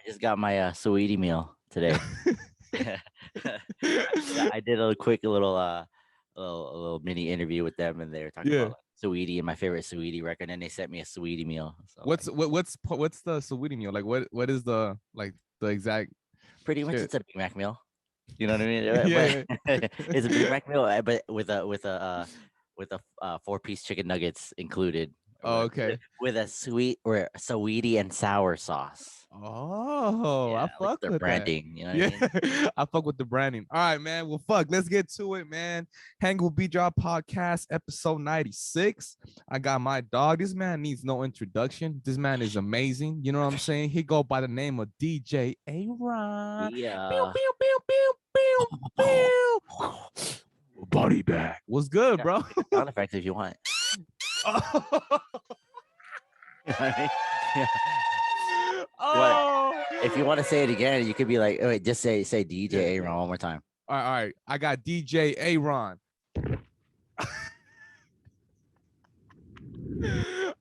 just got my sweetie meal today. I did a quick little mini interview with them, and they were talking about Yeah. like sweetie and my favorite sweetie record, and they sent me a sweetie meal. So like, What's the sweetie meal? Like what is the like the exact pretty much shit? it's a Big Mac meal. You know what I mean? But Yeah. it's a Big Mac meal, but with a 4-piece chicken nuggets included, Oh, with, okay. with a sweet or sweetie and sour sauce. Oh, Yeah, I look at fuck their with that. branding. You know what I Yeah, mean? I fuck with the branding. All right, man. Well, fuck. Let's get to it, man. Hang with B Drop Podcast, episode 96. I got my dog. This man needs no introduction. This man is amazing. You know what I'm saying? He go by the name of DJ Aaron. Pew, Yeah. pew, pew, pew, pew, pew. Body bag. What's good, Yeah, bro? make a sound effect if you want. You know what I mean? Yeah. What Oh. if you want to say it again? You could be like, oh, wait, just say Yeah. DJ Aaron one more time. All right. I got DJ Aaron.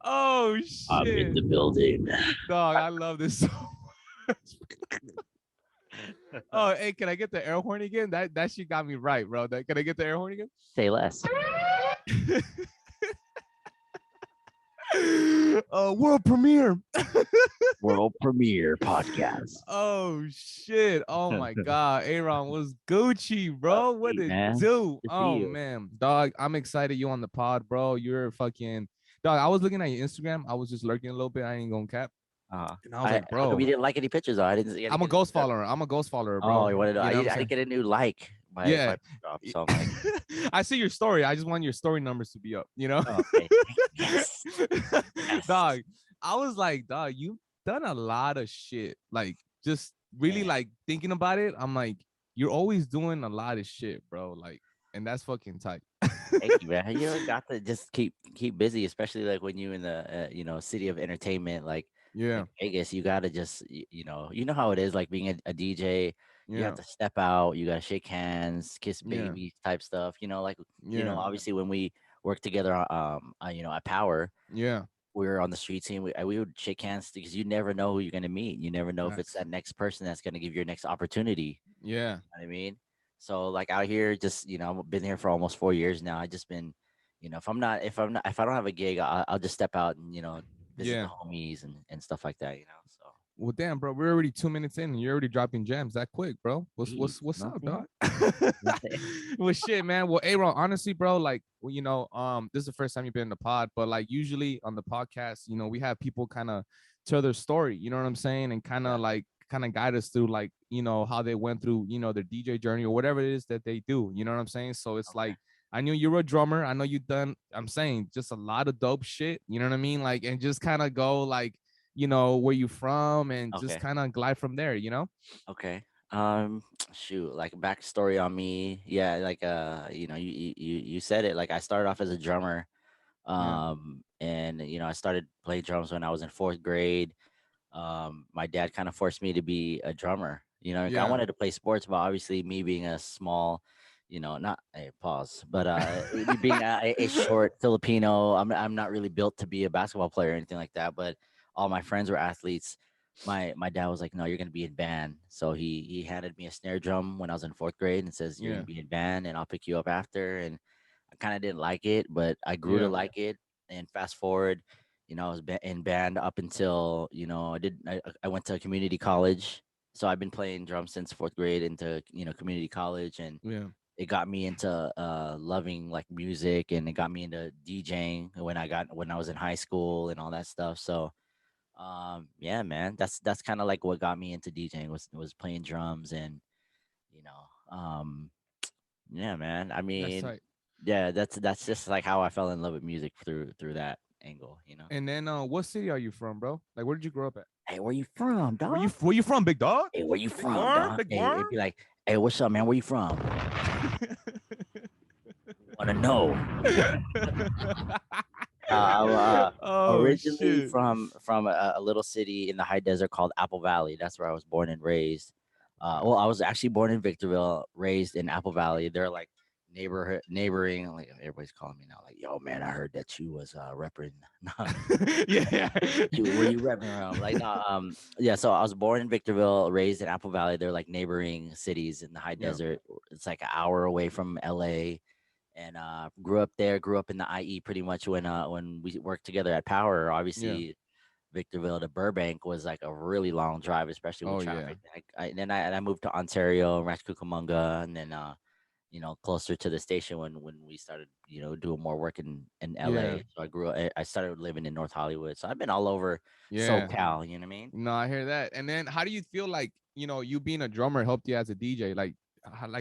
Oh I'm in shit, the building. dog! I love this so much. Oh, hey, can I get the air horn again? That shit got me right, bro. Can I get the air horn again? Say less. World premiere. World premiere podcast. Oh shit! Oh my god, Aaron was Gucci, Love bro. to What see, it man. do? To see Oh you. man, dog, I'm excited you on the pod, bro. You're fucking dog. I was looking at your Instagram. I was just lurking a little bit. I ain't gonna cap, and I was I like, How come you bro, didn't like any pictures? Though I didn't see any I'm a good ghost stuff. follower. I'm a ghost follower, Oh, bro. you wanted to? You know what I'm I saying? didn't get a new like by Yeah. drop, so I'm like, I see your story. I just want your story numbers to be up, you know? oh, okay, yes, yes. Dog, I was like, dog, you've done a lot of shit. Like, just really Man, like thinking about it. I'm like, you're always doing a lot of shit, bro. Like, and that's fucking tight. thank you, man. You know, got to just keep busy, especially like when you in the city of entertainment, Yeah. like Vegas. You gotta just you know how it is, like being a DJ. You have Yeah. to step out. You gotta shake hands, kiss Yeah. babies, type stuff. Like Yeah. obviously when we work together, at Power, Yeah. we were on the street scene. We would shake hands because you never know who you're gonna meet. You never know if it's Facts. that next person that's gonna give your next opportunity. Yeah. You know what I mean? So like out here, just I've been here for almost 4 years now. I just been, if I don't have a gig, I'll just step out and visit the Yeah. homies and stuff like that. So Well, damn, bro, we're already 2 minutes in, and you're already dropping gems that quick, bro. What's geez, what's what's up, nothing, dog? nothing. Well, shit, man. Well, Aaron, honestly, bro, like, well, this is the first time you've been in the pod, but like usually on the podcast, we have people kind of tell their story. You know what I'm saying, and kind Yeah. of like kind of guide us through like how they went through their DJ journey or whatever it is that they do. You know what I'm saying? So it's Okay. like I knew you were a drummer. I know you've done. I'm saying just a lot of dope shit. You know what I mean? Like, and just kind of go like where you from and just Okay. kind of glide from there. Okay. Shoot, like backstory on me. Yeah, like you said it. Like I started off as a drummer. Yeah. And I started playing drums when I was in fourth grade. My dad kind of forced me to be a drummer. Like, I Yeah. wanted to play sports, but obviously me being a small, not a pause, but me being a short Filipino, I'm not really built to be a basketball player or anything like that. But all my friends were athletes. My dad was like, "No, you're gonna be in band." So he handed me a snare drum when I was in fourth grade and says, "You're Yeah. gonna be in band, and I'll pick you up after." And I kind of didn't like it, but I grew to Yeah. like it. And fast forward, I was in band up until I went to community college. So I've been playing drums since fourth grade into community college, and Yeah. it got me into loving like music, and it got me into DJing when I was in high school and all that stuff. So yeah, man, that's kind of like what got me into DJing was playing drums. And you know um yeah, man. I That's mean, tight. yeah, that's just like how I fell in love with music through that angle. And then what city are you from, bro? Like where did you grow up at? Hey, where you from, Where you dog? where you from, big dog? Hey, where you Big from, worm, dog? big Hey, worm. it'd be like, hey, what's up, man? Where you from? Want to know? I'm Oh originally shit. from a little city in the high desert called Apple Valley. That's where I was born and raised. Well, I was actually born in Victorville, raised in Apple Valley. There are like neighboring, like everybody's calling me now, like, yo man, I heard that you was repping. Yeah. Were you repping around? Like, no, yeah. So I was born in Victorville, raised in Apple Valley. They're like neighboring cities in the high Yeah. desert. It's like an hour away from LA. And grew up there, grew up in the IE pretty much when we worked together at Power. Yeah. Obviously, Victorville to Burbank was like a really long drive, especially with Oh yeah. traffic. And I moved to Ontario, Ranch Cucamonga, and then closer to the station when we started, doing more work in Yeah. LA. So I started living in North Hollywood. So I've been all over Yeah. SoCal, you know what I mean? No, I hear that. And then how do you feel like, you being a drummer helped you as a DJ? Like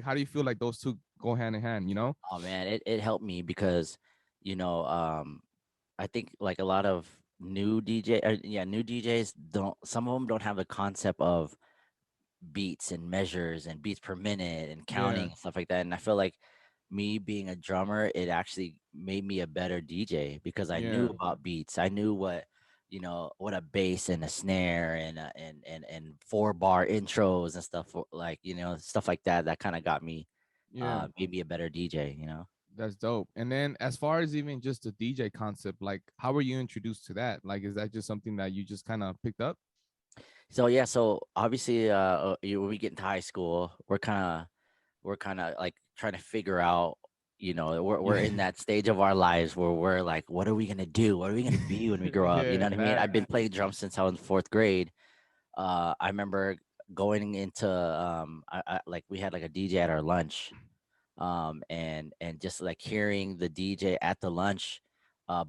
how do you feel like those two go hand in hand, you know? Oh man, it helped me because, you know, I think like a lot of new DJs don't, some of them don't have the concept of beats and measures and beats per minute and Yeah. counting and stuff like that. And I feel like me being a drummer, it actually made me a better DJ because I knew Yeah. about beats. I knew what a bass and a snare and 4 bar intros and stuff like, stuff like that. That kind of got me, Yeah. made me a better DJ. That's dope. And then as far as even just the DJ concept, like how were you introduced to that? Like is that just something that you just kind of picked up? So yeah, so obviously, when we get into high school, we're kind of like trying to figure out, we're Yeah. in that stage of our lives where we're like, what are we gonna do? What are we gonna be when we grow up? You Yeah, know what I mean? I've facts. been playing drums since I was in fourth grade. I remember going into like we had like a DJ at our lunch, and just like hearing the DJ at the lunch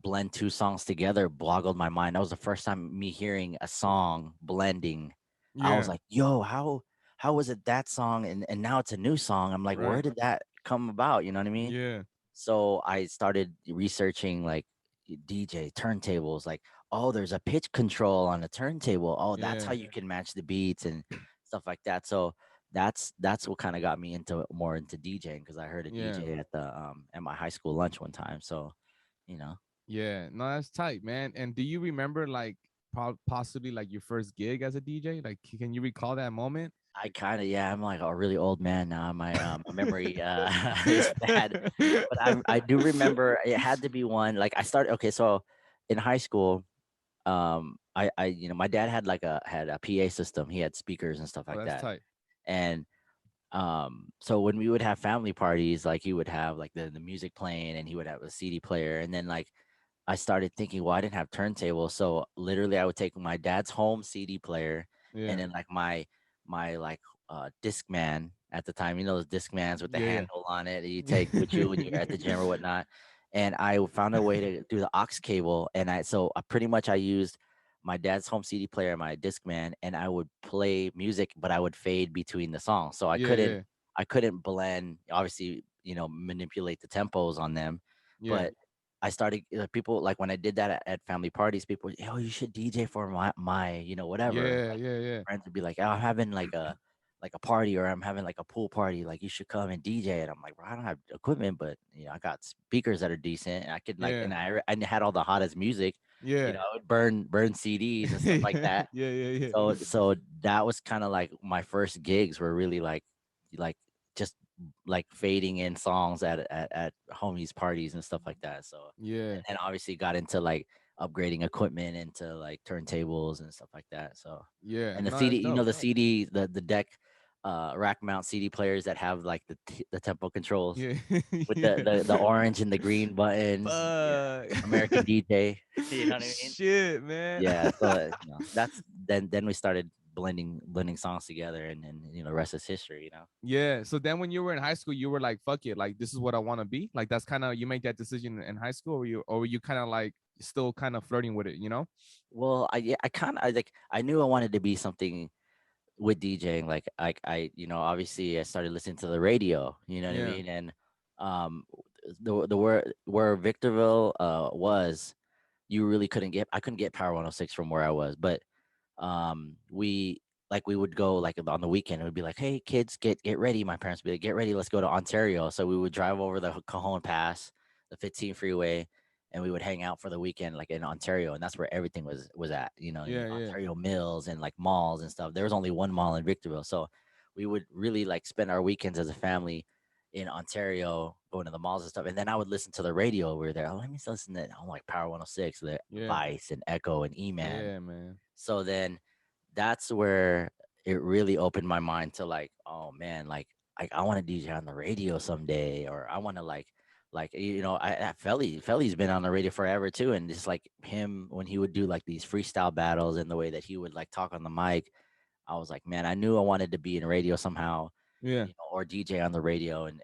blend 2 songs together boggled my mind. That was the first time me hearing a song blending. I was Yeah. like, yo, how was it that song and now it's a new song? I'm like, where Right. did that come about? You know what I mean? Yeah. So I started researching like DJ turntables, like, oh, there's a pitch control on a turntable. Oh, that's how Yeah. you can match the beats and stuff like that. So that's what kind of got me into DJing because I heard a Yeah. DJ at my high school lunch one time. So, you know, Yeah. No, that's tight, man. And do you remember like possibly like your first gig as a DJ? Like can you recall that moment? I kind of, yeah, I'm like a really old man now. My memory is bad, but I do remember it had to be one. Like I started, okay, so in high school, I my dad had a PA system. He had speakers and stuff Oh, like that's that. tight. And so when we would have family parties, like he would have like the music playing and he would have a CD player. And then like I started thinking, well, I didn't have turntables. So literally I would take my dad's home CD player and Yeah. then like my like Discman at the time, those Discmans with the Yeah. handle on it that you take with you when you're at the Yeah. gym or whatnot. And I found a way to do the aux cable. And I pretty much I used my dad's home CD player, my Discman, and I would play music, but I would fade between the songs. So I Yeah. couldn't Yeah. I couldn't blend, obviously, manipulate the tempos on them. Yeah. But I started people like when I did that at family parties, people were, oh, you should DJ for my whatever. Yeah. Like Yeah. Yeah. friends would be like, oh, I'm having like a party or I'm having like a pool party, like you should come and DJ. And I'm like, bro, I don't have equipment, but I got speakers that are decent and I could like Yeah. I had all the hottest music, Yeah. I would burn CDs and stuff like Yeah. that. Yeah. Yeah. So that was kind of like my first gigs were really like just like fading in songs at homies parties and stuff like that. So Yeah. and then obviously got into like upgrading equipment into like turntables and stuff like that. So Yeah. and the No, CD, that's dope. the CD, the deck rack mount CD players that have like the tempo controls Yeah. with the, Yeah. the the orange and the green button. Yeah. Fuck. American DJ. You know what I mean? Shit, man. Yeah, so that's then we started blending songs together, and then the rest is history. Yeah. So then when you were in high school, you were like, fuck it, like this is what I want to be. Like that's kind of you make that decision in high school, or were you kind of like still kind of flirting with it, you know? Well, I kind of like I knew I wanted to be something with DJing. Like I obviously I started listening to the radio. You know what I Yeah. mean? And um, the where Victorville was, you really couldn't get I couldn't get Power 106 from where I was, but we would go like on the weekend. It would be like, hey kids, get ready. My parents would be like, get ready, let's go to Ontario. So we would drive over the Cajon Pass, the 15 freeway, and we would hang out for the weekend like in Ontario, and that's where everything was at, Yeah. Yeah. Ontario Mills and like malls and stuff. There was only one mall in Victorville, so we would really like spend our weekends as a family in Ontario, going to the malls and stuff. And then I would listen to the radio over there. Oh, let me listen to I'm like Power 106, the Yeah. Vice and Echo and E Man. Yeah, man. So then that's where it really opened my mind to like, oh man, like I want to DJ on the radio someday, or I want to like Felly's been on the radio forever too, and just like him when he would do like these freestyle battles and the way that he would like talk on the mic, I was like, man, I knew I wanted to be in radio somehow, Yeah. or DJ on the radio, and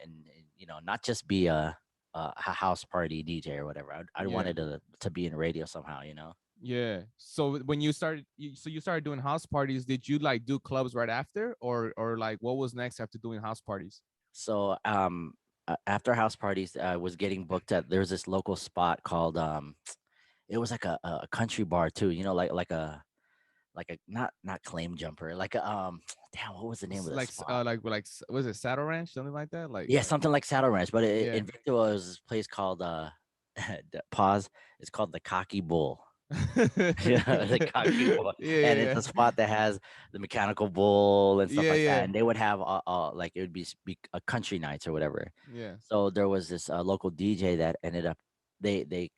not just be a house party DJ or whatever. I Yeah. wanted to be in radio somehow. Yeah. So when you started, so you started doing house parties. Did you like do clubs right after, or like what was next after doing house parties? So after house parties, I was getting booked at there's this local spot called it was like a country bar too, like a not claim jumper, like a damn, what was the name of the Like spot? was it Saddle Ranch, something like that? Like Yeah, something like Saddle Ranch, but yeah. in Victor was this place called pause. It's called the Cocky Bull. Yeah, the cocky bull, Yeah, and it's yeah, a spot that has the mechanical bull and stuff yeah, like that. yeah, And they would have like it would be a country nights or whatever. yeah. So there was this local DJ that ended up they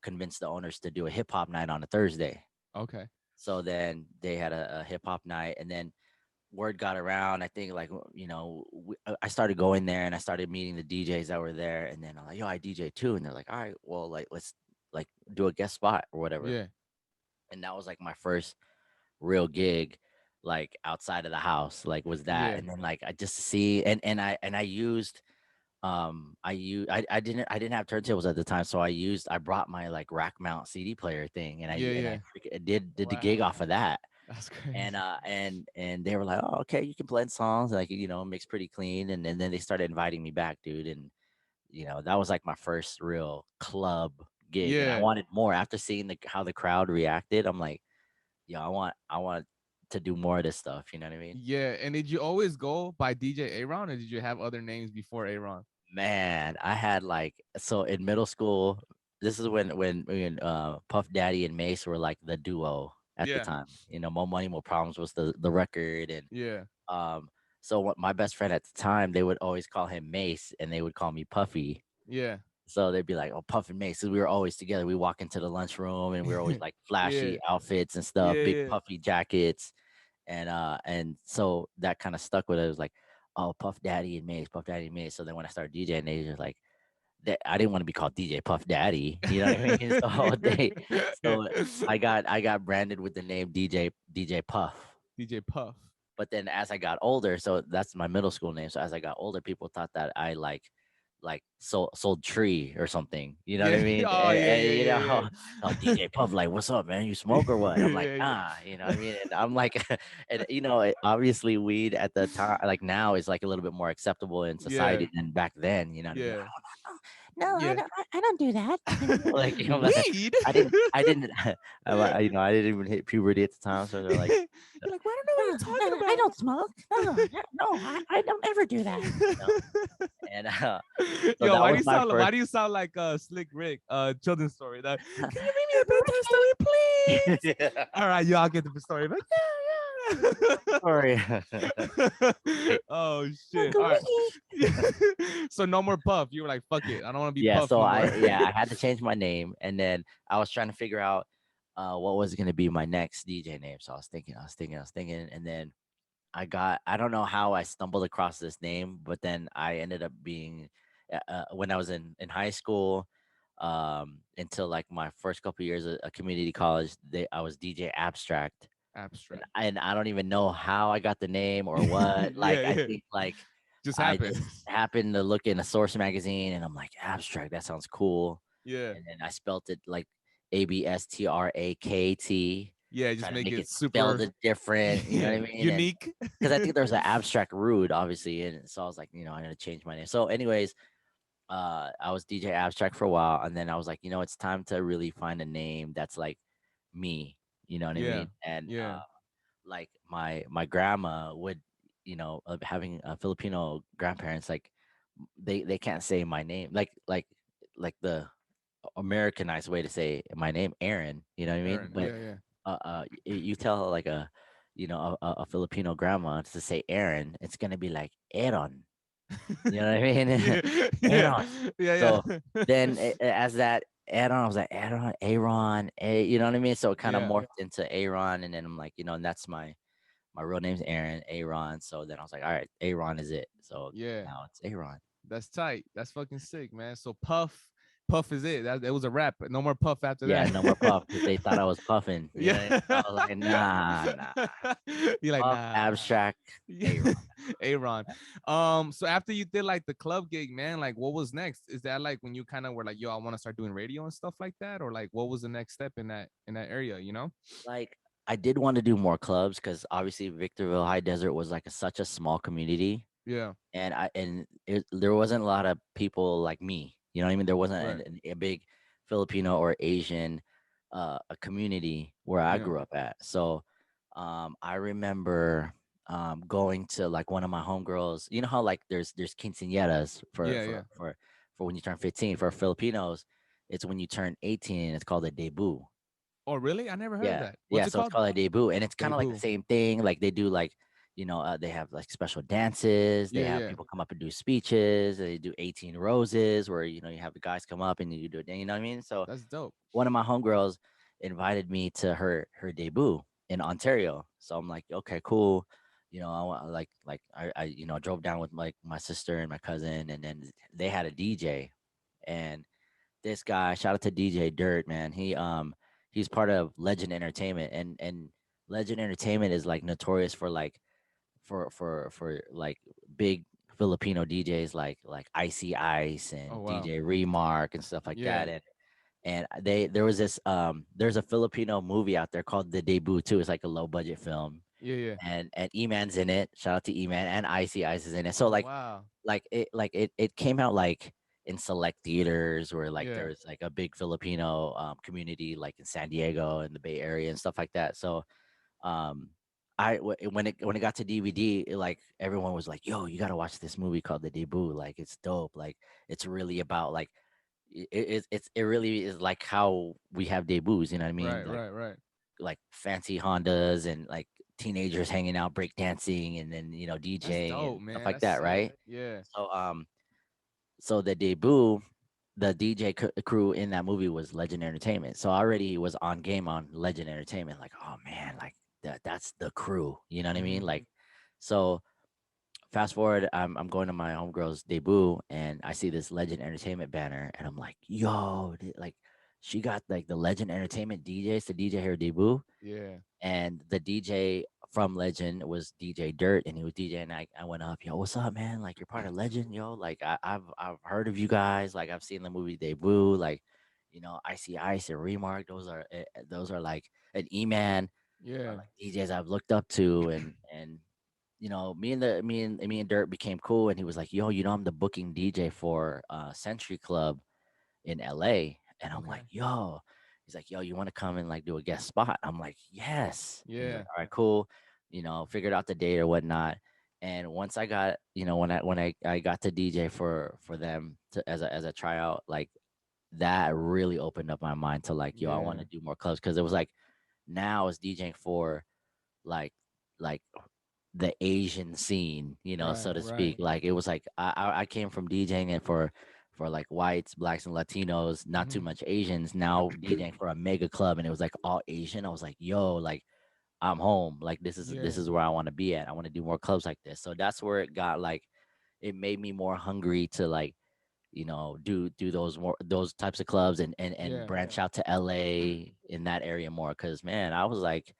convinced the owners to do a hip hop night on a Thursday. Okay. So then they had a hip hop night, and then word got around. I think like I started going there, and I started meeting the DJs that were there, and then I'm like, yo, I DJ too, and they're like, all right, well, like let's like do a guest spot or whatever. Yeah, And that was like my first real gig, like outside of the house, like was that. yeah, And then like I just see and I used I didn't have turntables at the time, so I brought my like rack mount CD player thing, and I yeah, and yeah. I did the gig off Wow, of that. that's And crazy. they were like, oh, okay, you can blend songs, like mix pretty clean. And then they started inviting me back, dude. And that was like my first real club gig, and I Yeah, wanted more after seeing how the crowd reacted. I'm like, yo, I want to do more of this stuff. You know what I mean? yeah. And did you always go by DJ Aaron, or did you have other names before Aaron? Man, I had like so in middle school. This is when Puff Daddy and Mace were like the duo at the Yeah, time. More Money, More Problems was the record, and yeah, um. So what my best friend at the time, they would always call him Mace, and they would call me Puffy. yeah, So they'd be like, "Oh, Puff and Mace," 'cause we were always together. We walk into the lunchroom, and we were always like yeah, flashy outfits and stuff, yeah, big yeah, puffy jackets, and so that kind of stuck with it. It was like, oh, Puff Daddy and Mace, Puff Daddy and Mace. So then when I started DJing, they just like that. I didn't want to be called DJ Puff Daddy, you know what I mean? So I got branded with the name DJ Puff. DJ Puff. But then as I got older, so that's my middle school name. So as I got older, people thought that I like sold tree or something. You know what Yeah. I mean? Oh yeah, yeah, yeah, yeah. Oh, DJ Puff, like, what's up, man? You smoke or what? I'm like, Yeah, yeah. nah, you know what I mean? And I'm like, and obviously weed at the time, like now, is like a little bit more acceptable in Yeah, society than back then. You know what I mean? yeah, No, I yeah. don't. I don't do that. Like, Weed? I didn't. I didn't. I didn't even hit puberty at the time, so they're like, You're like, well, I don't know what no, you're talking no, I about. don't smoke. No, no, I don't ever do that. And so Yo, that was my why first. do you sound like Slick Rick, children's story? That can you read me a bedtime story, please? Yeah. All right, y'all get the story. Like, yeah, Sorry. yeah. Wait. Oh shit. Uncle All right. Ricky. So no more Puff. You were like, fuck it. I don't want to be Yeah, Puff so no more. I had to change my name, and then I was trying to figure out what was going to be my next DJ name. So I was thinking, and then I don't know how I stumbled across this name, but then I ended up being when I was in high school, until like my first couple years at community college, I was DJ Abstract. and Abstract. and I don't even know how I got the name or what. Like Yeah, I yeah. think like Just I happened. just happened to look in a Source magazine, and I'm like, Abstract, that sounds cool. Yeah. And then I spelt it like Abstrakt, Yeah, just trying to make make it it spelled super it different. You know what I mean? And unique. because I think there's an Abstract Rude, obviously, and so I was like, I'm gonna change my name. So, anyways, I was DJ Abstract for a while, and then I was like, it's time to really find a name that's like me. You know what I Yeah. mean? And Yeah. like my grandma would, having Filipino grandparents, like they can't say my name, like the Americanized way to say my name, Aaron. You know what I mean? Aaron. But Yeah, yeah. you tell like a Filipino grandma to say Aaron, it's gonna be like Aaron. You know what I mean? Yeah, yeah, Aaron. yeah, So then as that add on, I was like Aaron, Aaron, you know what I mean? So it kind of yeah, morphed into Aaron, and then I'm like, and that's my real name's Aaron, Aaron. So then I was like, all right, Aaron is it. So yeah. now it's Aaron. That's tight. That's fucking sick, man. So Puff is it. That it was a wrap. No more Puff after Yeah, no more that. puff because they thought I was puffing. You know, Yeah. what I mean? I was like, nah, nah. You're like, Puff nah. abstract Aaron. Aaron. So after you did like the club gig, man, like what was next? Is that like when you kind of were like, yo, I want to start doing radio and stuff like that? Or like what was the next step in that area, you know? Like I did want to do more clubs because obviously Victorville High Desert was like such a small community, Yeah. and there wasn't a lot of people like me. You know what I mean? There wasn't Right. a big Filipino or Asian a community where I Yeah. grew up at. So I remember going to like one of my homegirls. You know how like there's quinceañeras Yeah, yeah. for when you turn 15 for Filipinos. It's when you turn 18. It's called a debut. Oh, really? I never heard of Yeah, that. What's yeah. it So it's called? called a debut, and it's kind of like the Debut. same thing. Like they do, like they have like special dances. They Yeah, have yeah. people come up and do speeches. They do 18 roses, where you have the guys come up and you do it. You know what I mean? So That's dope. one of my homegirls invited me to her debut in Ontario. So I'm like, okay, cool. I want I drove down with like my sister and my cousin, and then they had a DJ, and this guy, shout out to DJ Dirt, man. He's part of Legend Entertainment, and Legend Entertainment is like notorious for like for like big Filipino DJs like Icy Ice Oh, and wow. DJ Remark and stuff like Yeah. that. And there was this there's a Filipino movie out there called The Debut too. It's like a low budget film, Yeah, yeah. and E-Man's in it. Shout out to E-Man, and Icy Ice is in it. So Oh, wow. it came out like in select theaters where like Yeah. there's like a big Filipino community like in San Diego and the Bay Area and stuff like that. So um when it got to DVD, like everyone was like, "Yo, you got to watch this movie called The Debut. Like it's dope. Like it's really about like it really is like how we have debuts, you know what I mean? Right, right, right. Like fancy Hondas and like teenagers hanging out, break dancing, and then That's DJing and dope, stuff man. like That's that, sick. right? Yeah. So the debut, the DJ crew in that movie was Legend Entertainment. So already was on game on Legend Entertainment. Like, oh man, like that's the crew. You know what I mean? Hmm. Like, so fast forward, I'm going to my homegirl's debut, and I see this Legend Entertainment banner, and I'm like, yo, like she got like the Legend Entertainment DJs to DJ her debut, Yeah. and the DJ from Legend was DJ Dirt, and he was DJing. I went up, yo, what's up, man? Like you're part of Legend, yo. Like I've heard of you guys. Like I've seen the movie Debut. Like Icy Ice and Remark. Those are like an E Man, Yeah. like DJs I've looked up to, and me and Dirt became cool, and he was like, yo, I'm the booking DJ for Century Club in LA. And I'm like, Okay. yo, he's like, yo, you want to come and like do a guest spot? I'm like, yes. And he's like, Yeah. all right, cool. Figured out the date or whatnot. And once I got, when I got to DJ for them to as a tryout, like that really opened up my mind to like, yo, I want Yeah. to do more clubs because it was like now I was DJing for like like the Asian scene, so Right, to speak. right. Like it was like I came from DJing it for like whites, blacks, and Latinos, not too Hmm. much Asians. Now DJing for a mega club, and it was like all Asian. I was like, yo, like I'm home. Like this Yeah. is where I want to be at. I want to do more clubs like this. So that's where it got like it made me more hungry to like do those types of clubs and Yeah. branch out to LA in that area more because man I was like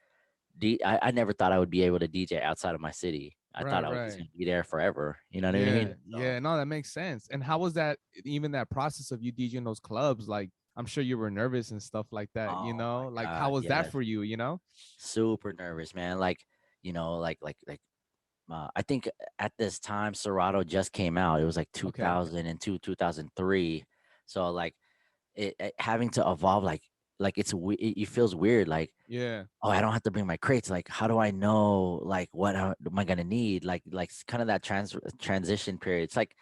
I never thought I would be able to DJ outside of my city. I Right, thought I was just right. gonna be there forever. You know what I Yeah. mean? So, Yeah. No, that makes sense. And how was that even that process of you DJing those clubs? Like I'm sure you were nervous and stuff like that, you oh know? my Like how God, was that yes, for you, you know? super nervous, man. Like, I think at this time Serato just came out. It was like Okay. 2002, 2003. So like it having to evolve, like it feels weird. Like Yeah. oh, I don't have to bring my crates. Like, how do I know like what am I gonna need? Like kind of that transition period. It's like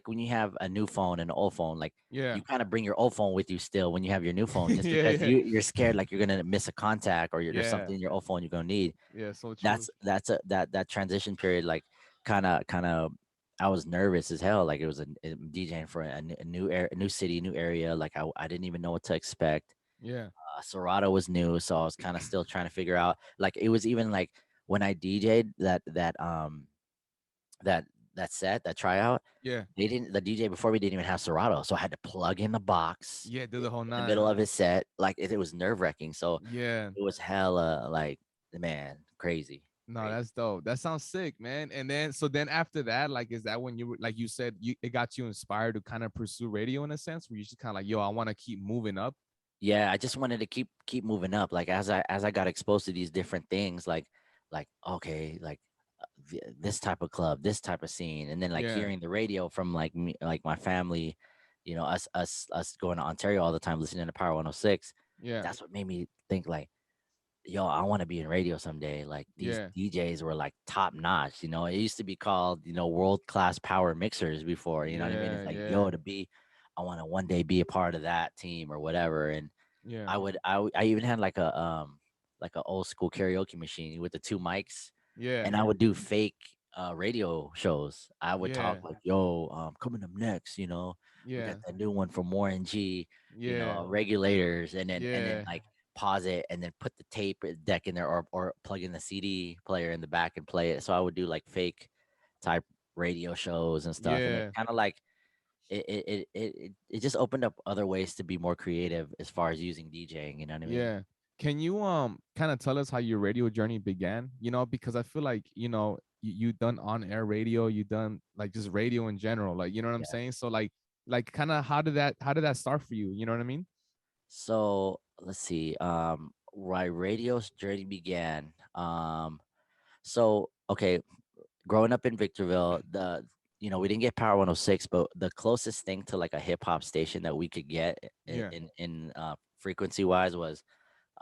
when you have a new phone and an old phone. Like Yeah. you kind of bring your old phone with you still when you have your new phone, just Yeah, because yeah. you're scared like you're gonna miss a contact or there's Yeah. something in your old phone you're gonna need. Yeah, so true. That's that transition period. Like kind of I was nervous as hell. Like it was DJing for a a new city, new area. Like I didn't even know what to expect. Yeah. Serato was new, so I was kind of still trying to figure out. Like it was even like when I DJ'd that that set that tryout, Yeah. they didn't the DJ before me didn't even have Serato, so I had to plug in the box Yeah. Do the whole in the middle nine. of his set. Like it was nerve wracking. So Yeah. it was hella like man crazy, No, crazy. that's dope. That sounds sick, man. And then so then after that, like, is that when you like you said you it got you inspired to kind of pursue radio in a sense where you just kind of like, yo, I want to keep moving up? Yeah, I just wanted to keep moving up. Like as I got exposed to these different things, like okay, like this type of club, this type of scene, and then like Yeah. hearing the radio from like me, like my family, you know, us going to Ontario all the time, listening to Power 106. Yeah. That's what made me think like, yo, I want to be in radio someday. Like these Yeah. DJs were like top notch. You know, it used to be called world class power mixers before. You know what I mean? Yeah. It's like Yeah. yo to be, I want to one day be a part of that team or whatever, and Yeah. I even had like a old school karaoke machine with the two mics, Yeah. and I would do fake radio shows. I would talk Yeah. like, "Yo, coming up next, we got Yeah. that new one from Warren G, Yeah. regulators," and then Yeah. like pause it and then put the tape deck in there or plug in the CD player in the back and play it. So I would do like fake type radio shows and stuff, and it Yeah. kind of like it just opened up other ways to be more creative as far as using DJing. You know what I mean? Yeah. Can you kind of tell us how your radio journey began? Because I feel like, you done on air radio, you done like just radio in general, like you know what I'm Yeah. saying? So like kind of how did that start for you? You know what I mean? So let's see. Why radio's journey began. So okay, growing up in Victorville, we didn't get Power 106, but the closest thing to like a hip hop station that we could get Yeah. in frequency wise was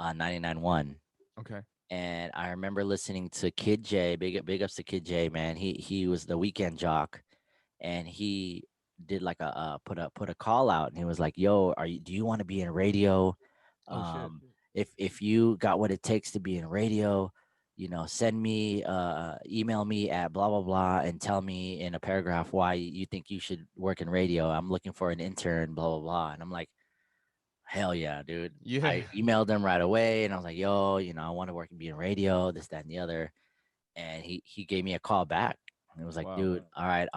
99.1. Okay. And I remember listening to Kid J. Big ups to Kid J, man. He was the weekend jock, and he did like put a call out, and he was like, "Yo, do you want to be in radio? Oh shit. If you got what it takes to be in radio, send me email me at blah blah blah and tell me in a paragraph why you think you should work in radio. I'm looking for an intern, blah blah blah." And I'm like, hell yeah, dude. Yeah. I emailed them right away and I was like, yo, I want to work and be in radio, this, that, and the other. And he gave me a call back. And it was like, Wow. dude, all right,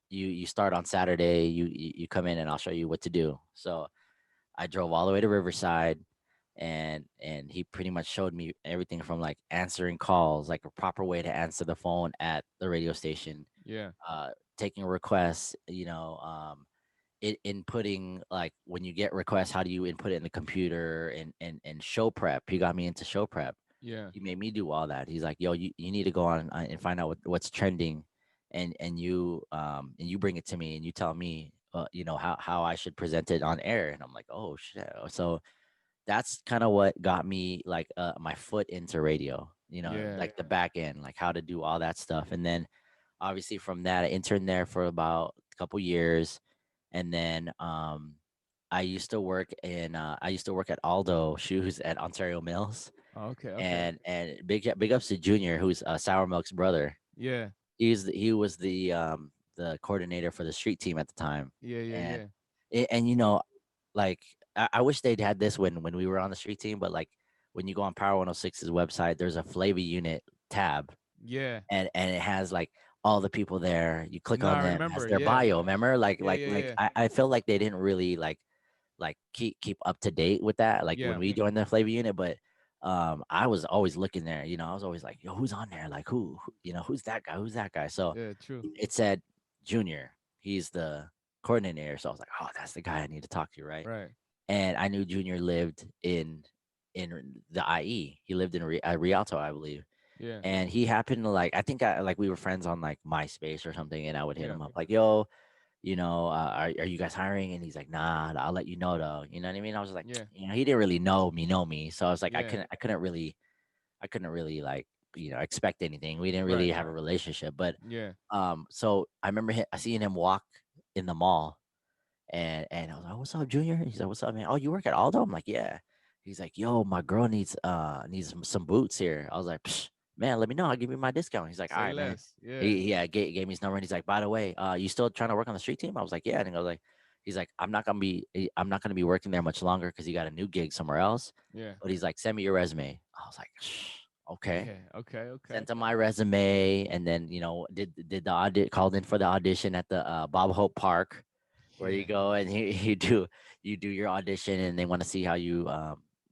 you start on Saturday, you come in and I'll show you what to do. So I drove all the way to Riverside, and he pretty much showed me everything from like answering calls, like a proper way to answer the phone at the radio station, Yeah. uh taking requests, inputting, like when you get requests, how do you input it in the computer, and show prep. He got me into show prep. Yeah. He made me do all that. He's like, yo, you need to go on and find out what's trending, and you bring it to me and you tell me how I should present it on air. And I'm like, oh shit. So that's kind of what got me like my foot into radio, Yeah. like the back end, like how to do all that stuff. And then obviously from that I interned there for about a couple years. And then I used to work at Aldo Shoes at Ontario Mills. Okay. Okay. And big ups to Junior, who's Sour Milk's brother. Yeah. He was the coordinator for the street team at the time. Yeah. Yeah. And Yeah. and like I wish they'd had this when we were on the street team, but like when you go on Power 106's website, there's a Flavor Unit tab, Yeah. and it has like all the people there. You click No, on I them, it has remember. their Yeah. bio. Remember, Yeah. Yeah. Yeah. I feel like they didn't really like keep up to date with that. Like when Yeah. we joined the Flavor Unit, but I was always looking there. I was always like, yo, who's on there? Like who's that guy? Who's that guy? So Yeah. True. it said Junior. He's the coordinator. So I was like, oh, that's the guy I need to talk to, right? Right. And I knew Junior lived in the IE. He lived in Rialto, I believe. Yeah. And he happened to like, I think like we were friends on like MySpace or something, and I would hit Yeah. him up like, yo, are you guys hiring? And he's like, nah, I'll let you know though. You know what I mean? I was like, Yeah. he didn't really know me. So I was like, Yeah. I couldn't really like, expect anything. We didn't really Right. have a relationship. But Yeah. so I remember seeing him walk in the mall, and I was like, what's up, Junior? He's like, what's up, man? Oh, you work at Aldo? I'm like, yeah. He's like, yo, my girl needs some boots here. I was like, psh. man, let me know. I'll give you my discount. He's like, all Say right, man. less. Yeah. Yeah, gave me his number, and he's like, by the way, you still trying to work on the street team? I was like, yeah. And he goes like, he's like, I'm not gonna be working there much longer because he got a new gig somewhere else. Yeah. But he's like, send me your resume. I was like, okay. Yeah. Okay. Okay. Sent him my resume, and then did the audit, called in for the audition at the Bob Hope Park, where you Yeah. go and you do your audition, and they want to see how you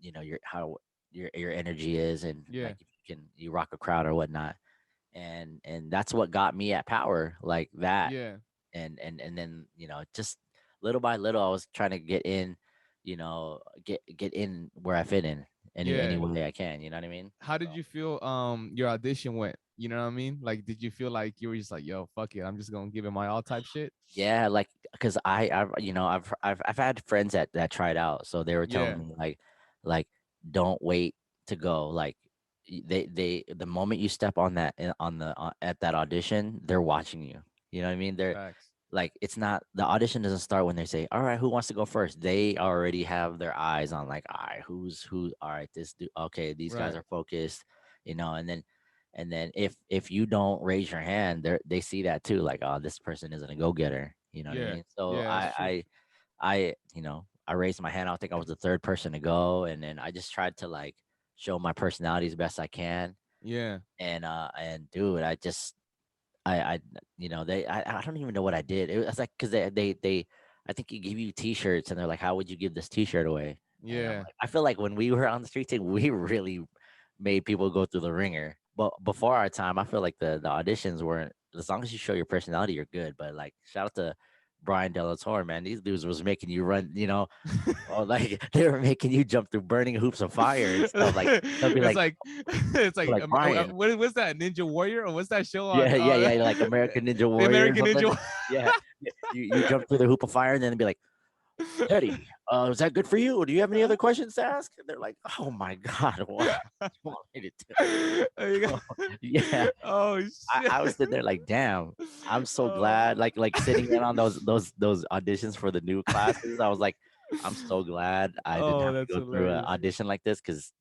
your how your energy is, and Yeah. like if you rock a crowd or whatnot. And that's what got me at Power, like that. Yeah. And then just little by little I was trying to get in, get in where I fit in any Yeah. way I can, you know what I mean? How So did you feel your audition went? You know what I mean? Like, did you feel like you were just like, yo, fuck it, I'm just gonna give it my all type shit? yeah, like because I've had friends that tried out, so they were telling Yeah. me like don't wait to go. Like they the moment you step on that on the at that audition, they're watching you. You know what I mean? They're Facts. like, it's not, the audition doesn't start when they say, all right, who wants to go first? They already have their eyes on, like, all right, who all right, okay, these guys Right. are focused, and then if you don't raise your hand, they see that too, like, oh, this person isn't a go-getter, you know what I Yeah. mean? So Yeah, that's true. I raised my hand. I think I was the third person to go, and then I just tried to like show my personality as best I can. Yeah. And dude, I I don't even know what I did. It was like because they I think you give you T-shirts, and they're like, how would you give this T-shirt away? And I'm Yeah. like, I feel like when we were on the street team, we really made people go through the ringer. But before our time, I feel like the auditions weren't, as long as you show your personality, you're good. But like, shout out to Brian Delatorre, man. These dudes was making you run, or like they were making you jump through burning hoops of fire and stuff. Like they'll be It's like, like it's like Brian, what's that, Ninja Warrior, or what's that show on yeah, yeah, yeah, like American Ninja the Warrior or American something. Ninja? Yeah, you jump through the hoop of fire, and then be like, Teddy, is that good for you? Do you have any other questions to ask? And they're like, oh my god, what do you want me to do? So, yeah, Oh shit. I was sitting there like, damn, I'm so glad, Oh. like sitting in on those auditions for the new classes. I was like, I'm so glad I didn't Oh, have to that's go through an hilarious. audition like this, because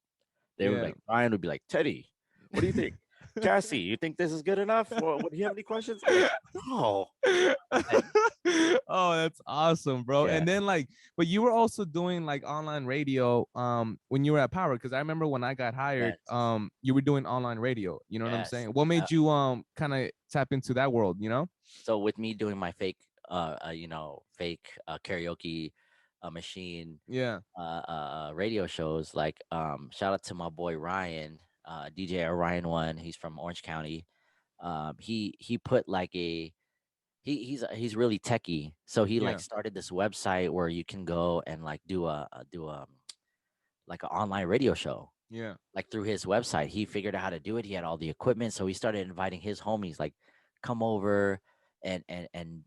they were Yeah. like, Brian would be like, Teddy, what do you think? Cassie, you think this is good enough? What do you have any questions? I'm like, no. And Oh, that's awesome, bro. yeah, And then like, but you were also doing like online radio when you were at Power, because I remember when I got hired, yes, you were doing online radio. You know what I'm yes. saying? What made you kind of tap into that world, you know? So with me doing my fake fake karaoke machine Yeah. radio shows, like shout out to my boy Ryan, DJ Orion One. He's from Orange County. He put like he's really techie, so he like Yeah. started this website where you can go and like do a like an online radio show, Yeah. like through his website. He figured out how to do it. He had all the equipment, so he started inviting his homies, like, come over and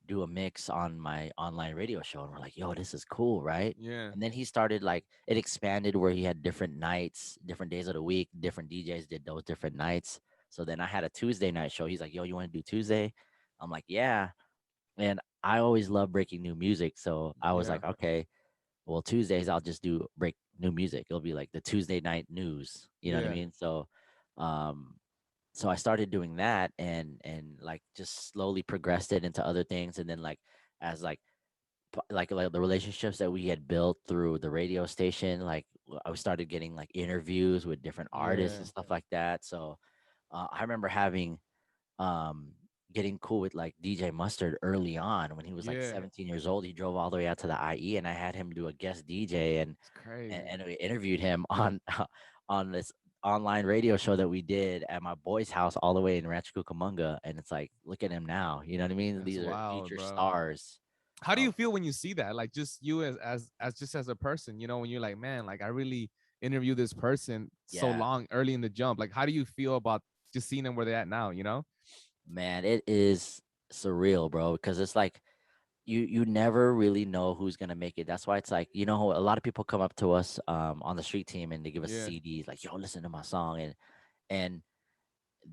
do a mix on my online radio show. And we're like, yo, this is cool, right? Yeah. And then he started, like, it expanded where he had different nights, different days of the week, different DJs did those different nights. So then I had a Tuesday night show. He's like, yo, you want to do Tuesday? I'm like, yeah. And I always love breaking new music. So I was Yeah. like, okay, well, Tuesdays I'll just do break new music. It'll be like the Tuesday night news. You know what I Yeah. mean? Um, so I started doing that, and like just slowly progressed it into other things, and then like as like the relationships that we had built through the radio station, like I started getting like interviews with different artists Yeah. and stuff like that. So I remember having um getting cool with like DJ Mustard early on when he was like Yeah. 17 years old. He drove all the way out to the IE, and I had him do a guest DJ, and It's crazy. we interviewed him on on this online radio show that we did at my boy's house all the way in Rancho Cucamonga. And it's like, look at him now. You know what I mean? That's These are wild, future bro. stars. How do Of you feel when you see that? Like, just you as just as a person, when you're like, man, like I really interviewed this person so yeah, long early in the jump. Like, how do you feel about just seeing them where they're at now, man, it is surreal, bro, because it's like you never really know who's gonna make it. That's why it's like, a lot of people come up to us on the street team, and they give us Yeah. CDs like, yo, listen to my song. And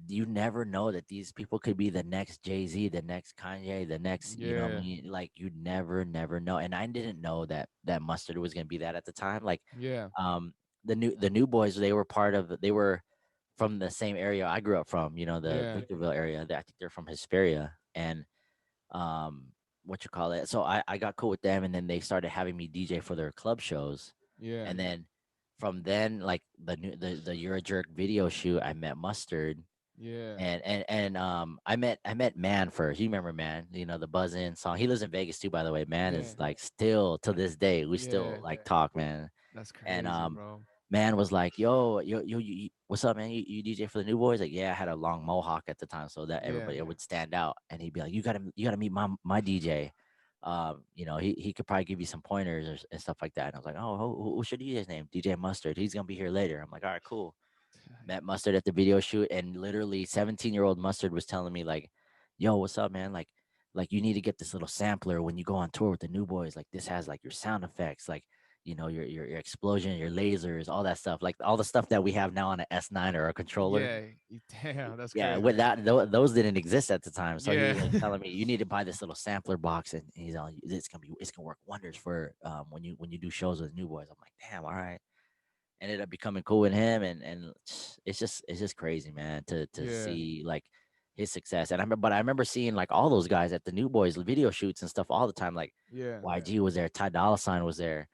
you never know that these people could be the next Jay-Z, the next Kanye, the next, what I Yeah. mean? Like, you never know. And I didn't know that Mustard was gonna be that at the time. Like, Yeah. um, the new boys, they were part of. They were. from the same area I grew up from, the Yeah. Victorville area. I think they're from Hesperia, and um, what you call it. So I got cool with them, and then they started having me DJ for their club shows, Yeah. and then from then, like the You're a Jerk video shoot, I met Mustard, Yeah. and I met Man first. You remember Man? The Buzz In song. He lives in Vegas too, by the way. Man Yeah. is like still to this day we Yeah. still like talk, man. That's And crazy, bro. Man was like, yo, what's up, man? You DJ for the New Boys? Like, yeah, I had a long mohawk at the time, so that Yeah. everybody it would stand out. And he'd be like, you gotta meet my DJ. He could probably give you some pointers and stuff like that. And I was like, oh, what's your DJ's name? DJ Mustard. He's gonna be here later. I'm like, all right, cool. Met Mustard at the video shoot, and literally 17-year-old Mustard was telling me like, "Yo, what's up, man? Like you need to get this little sampler when you go on tour with the New Boys. Like this has like your sound effects, like your explosion, your lasers, all that stuff, like all the stuff that we have now on an S9 or a controller. Yeah. Damn, that's Yeah, crazy. with that, those didn't exist at the time. So he Yeah. was like telling me you need to buy this little sampler box, and he's all, it's gonna work wonders for when you do shows with New Boys. I'm like, damn, all right. Ended up becoming cool with him, and it's just crazy, man, to Yeah. see like his success. And I remember seeing like all those guys at the New Boys video shoots and stuff all the time. Like Yeah. YG was there, Ty Dolla Sign was there,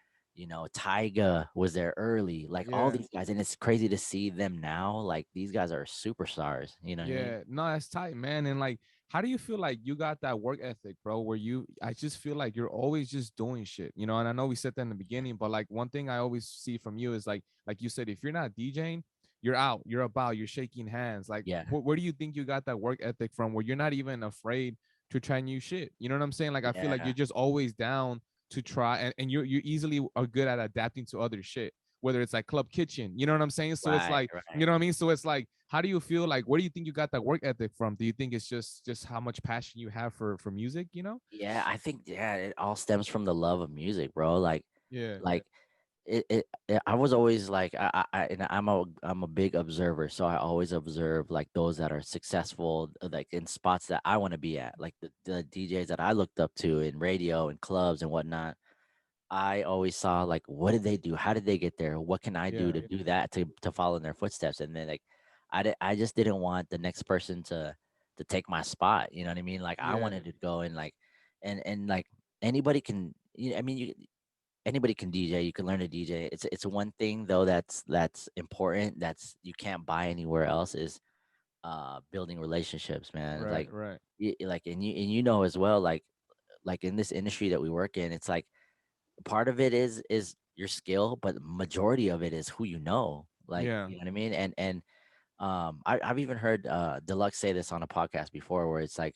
Tyga was there early, like all Yeah. these guys. And it's crazy to see them now. Like these guys are superstars. You know what I mean? Yeah, no, that's tight, man. And like, how do you feel like you got that work ethic, bro? Where I just feel like you're always just doing shit, you know. And I know we said that in the beginning, but like one thing I always see from you is like you said, if you're not DJing, you're out, you're about, you're shaking hands. Like, Yeah, where do you think you got that work ethic from? Where you're not even afraid to try new shit. You know what I'm saying? Like, I feel like yeah, you're just always down to try, and you easily are good at adapting to other shit. Whether it's like club kitchen, you know what I'm saying? So it's right, like, you right. know what I mean? So it's like, how do you feel like, where do you think you got that work ethic from? Do you think it's just how much passion you have for music, you know? Yeah, I think it all stems from the love of music, bro. Like, Yeah. like I was always like and I'm a big observer, so I always observe like those that are successful, like in spots that I want to be at, like the DJs that I looked up to in radio and clubs and whatnot. I always saw like, what did they do? How did they get there? What can I do Yeah. to do that, to follow in their footsteps? And then like I just didn't want the next person to take my spot. You know what I mean? Like I Yeah. wanted to go and like and like anybody can, I mean, anybody can DJ. You can learn to DJ. It's one thing though that's important, that's you can't buy anywhere else, is building relationships, man. Right, Like right. like and you know as well, like in this industry that we work in, it's like part of it is your skill, but majority of it is who you know. Like, Yeah. you know what I mean? And I've even heard Deluxe say this on a podcast before, where it's like,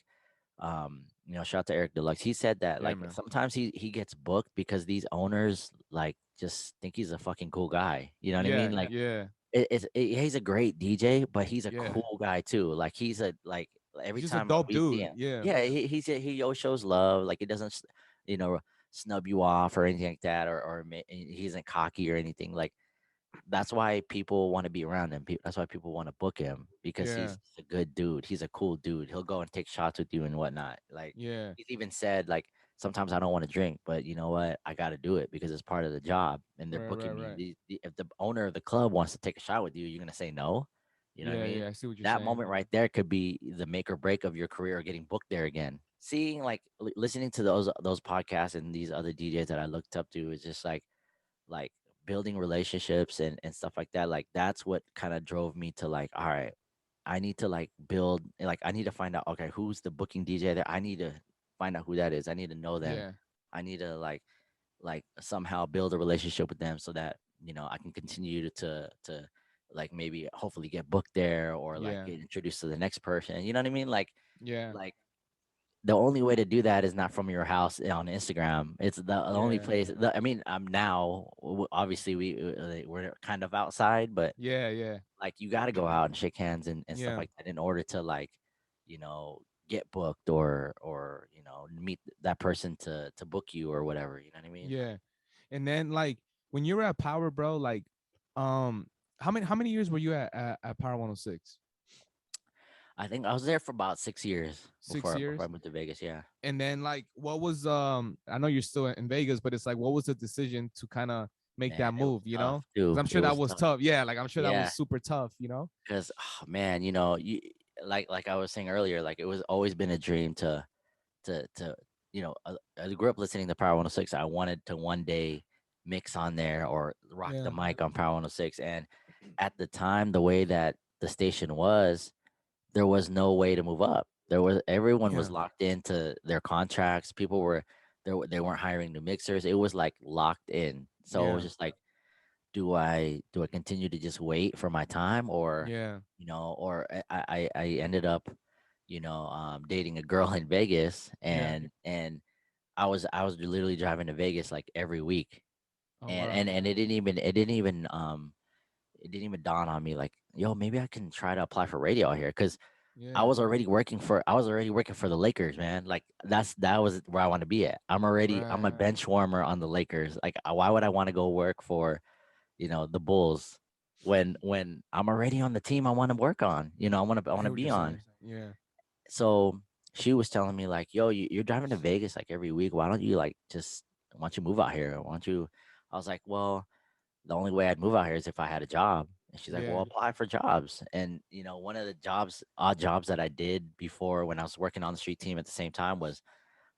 shout out to Eric Deluxe. He said that Yeah, like man. sometimes he gets booked because these owners like just think he's a fucking cool guy. You know what I mean? Yeah, Like yeah, he's a great DJ, but he's a yeah. cool guy too. Like he's a like every He's just a time dope we see dude. him, Yeah. yeah, he always shows love. Like he doesn't, you know, snub you off or anything like that, or he isn't cocky or anything. Like that's why people want to be around him. That's why people want to book him, because Yeah. he's a good dude. He's a cool dude. He'll go and take shots with you and whatnot. Like Yeah. he's even said, like sometimes I don't want to drink, but you know what? I got to do it because it's part of the job, and they're Right, right, booking me. right. If the owner of the club wants to take a shot with you, you're gonna say no. You know what I Yeah, mean? yeah. I see what you're That saying. moment right there could be the make or break of your career or getting booked there again. Seeing like listening to those podcasts and these other DJs that I looked up to is just like building relationships and stuff like that. Like that's what kind of drove me to like, all right, I need to like build, like I need to find out, okay, who's the booking DJ there. I need to find out who that is. I need to know them. Yeah. I need to like somehow build a relationship with them so that I can continue to like maybe hopefully get booked there, or like Yeah. get introduced to the next person. You know what I mean? Yeah. Like the only way to do that is not from your house on Instagram. It's the only Yeah. place. I mean, I'm now obviously we're kind of outside, but Yeah. Yeah. like you got to go out and shake hands and stuff Yeah. like that in order to like, get booked, or meet that person to book you or whatever. You know what I mean? Yeah. And then like when you were at Power, bro, like um how many years were you at Power 106? I think I was there for about 6 years 6 years. before I moved to Vegas. Yeah. And then like what was I know you're still in Vegas, but it's like what was the decision to kind of make Man, that it was move, you tough know? Because too. I'm It sure that was was tough. tough. Yeah, like I'm sure that was Yeah, super tough, you know? because oh, man, you like I was saying earlier, like it was always been a dream to I grew up listening to Power 106. I wanted to one day mix on there or rock the Yeah. mic on Power 106. And at the time, the way that the station was, there was no way to move up. Everyone was Yeah. locked into their contracts. People were they weren't hiring new mixers. It was like locked in. So it was Yeah. just like, do I continue to just wait for my time, or Yeah. or I ended up dating a girl in Vegas, Yeah. and I was literally driving to Vegas like every week, Oh and wow. it didn't even dawn on me like, yo, maybe I can try to apply for radio out here, because Yeah. I was already working for the Lakers, man. Like that was where I want to be at. I'm Right. a bench warmer on the Lakers. Like why would I want to go work for the Bulls when I'm already on the team I want to work on. I I want hear to what be you're saying. on. Yeah. So she was telling me like, yo, you're driving to Vegas like every week. Why don't you like just why don't you move out here? Why don't you? I was like, well, the only way I'd move out here is if I had a job. And she's like, well, Yeah. apply for jobs. And one of the odd jobs that I did before when I was working on the street team at the same time was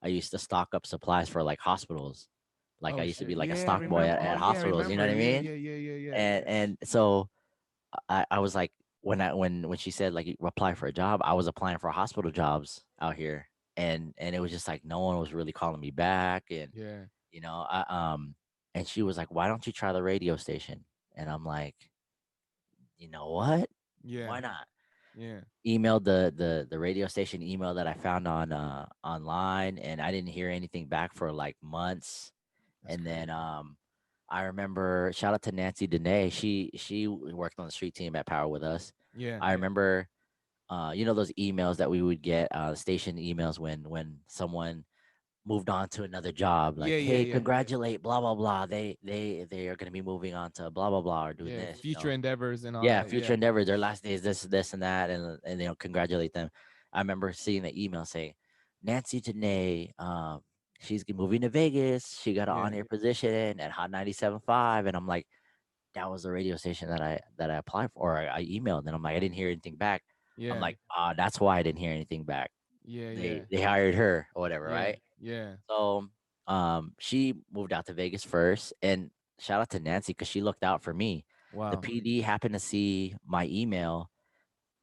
I used to stock up supplies for like hospitals. Like I Oh used to be shit. like a Yeah, I stock boy remember. at Oh yeah, I hospitals. You know remember. what I Yeah, mean? yeah, yeah, yeah, yeah. And so I was like, when she said like you apply for a job, I was applying for hospital jobs out here, and it was just like no one was really calling me back, and Yeah. you know I and she was like, why don't you try the radio station? And I'm like, you know what? Yeah. Why not? Yeah. Emailed the radio station email that I found on online, and I didn't hear anything back for like months. That's And then crazy. I remember, shout out to Nancy Dene. She worked on the street team at Power with us. Yeah. I remember those emails that we would get, station emails when someone moved on to another job, like, Yeah, yeah, hey, yeah. congratulate, blah blah blah. They are gonna be moving on to blah blah blah or doing Yeah. this, Future endeavors and all yeah, that. future Yeah. endeavors, their last day is this and that, and congratulate them. I remember seeing the email saying Nancy Janae, she's moving to Vegas. She got an Yeah. on-air position at Hot 97.5. And I'm like, that was the radio station that I applied for. I emailed, and I'm like, I didn't hear anything back. I'm Yeah. like, that's why I didn't hear anything back. Yeah. They Yeah. they hired her or whatever, Yeah. right? Yeah. So she moved out to Vegas first, and shout out to Nancy because she looked out for me. The Wow. PD happened to see my email,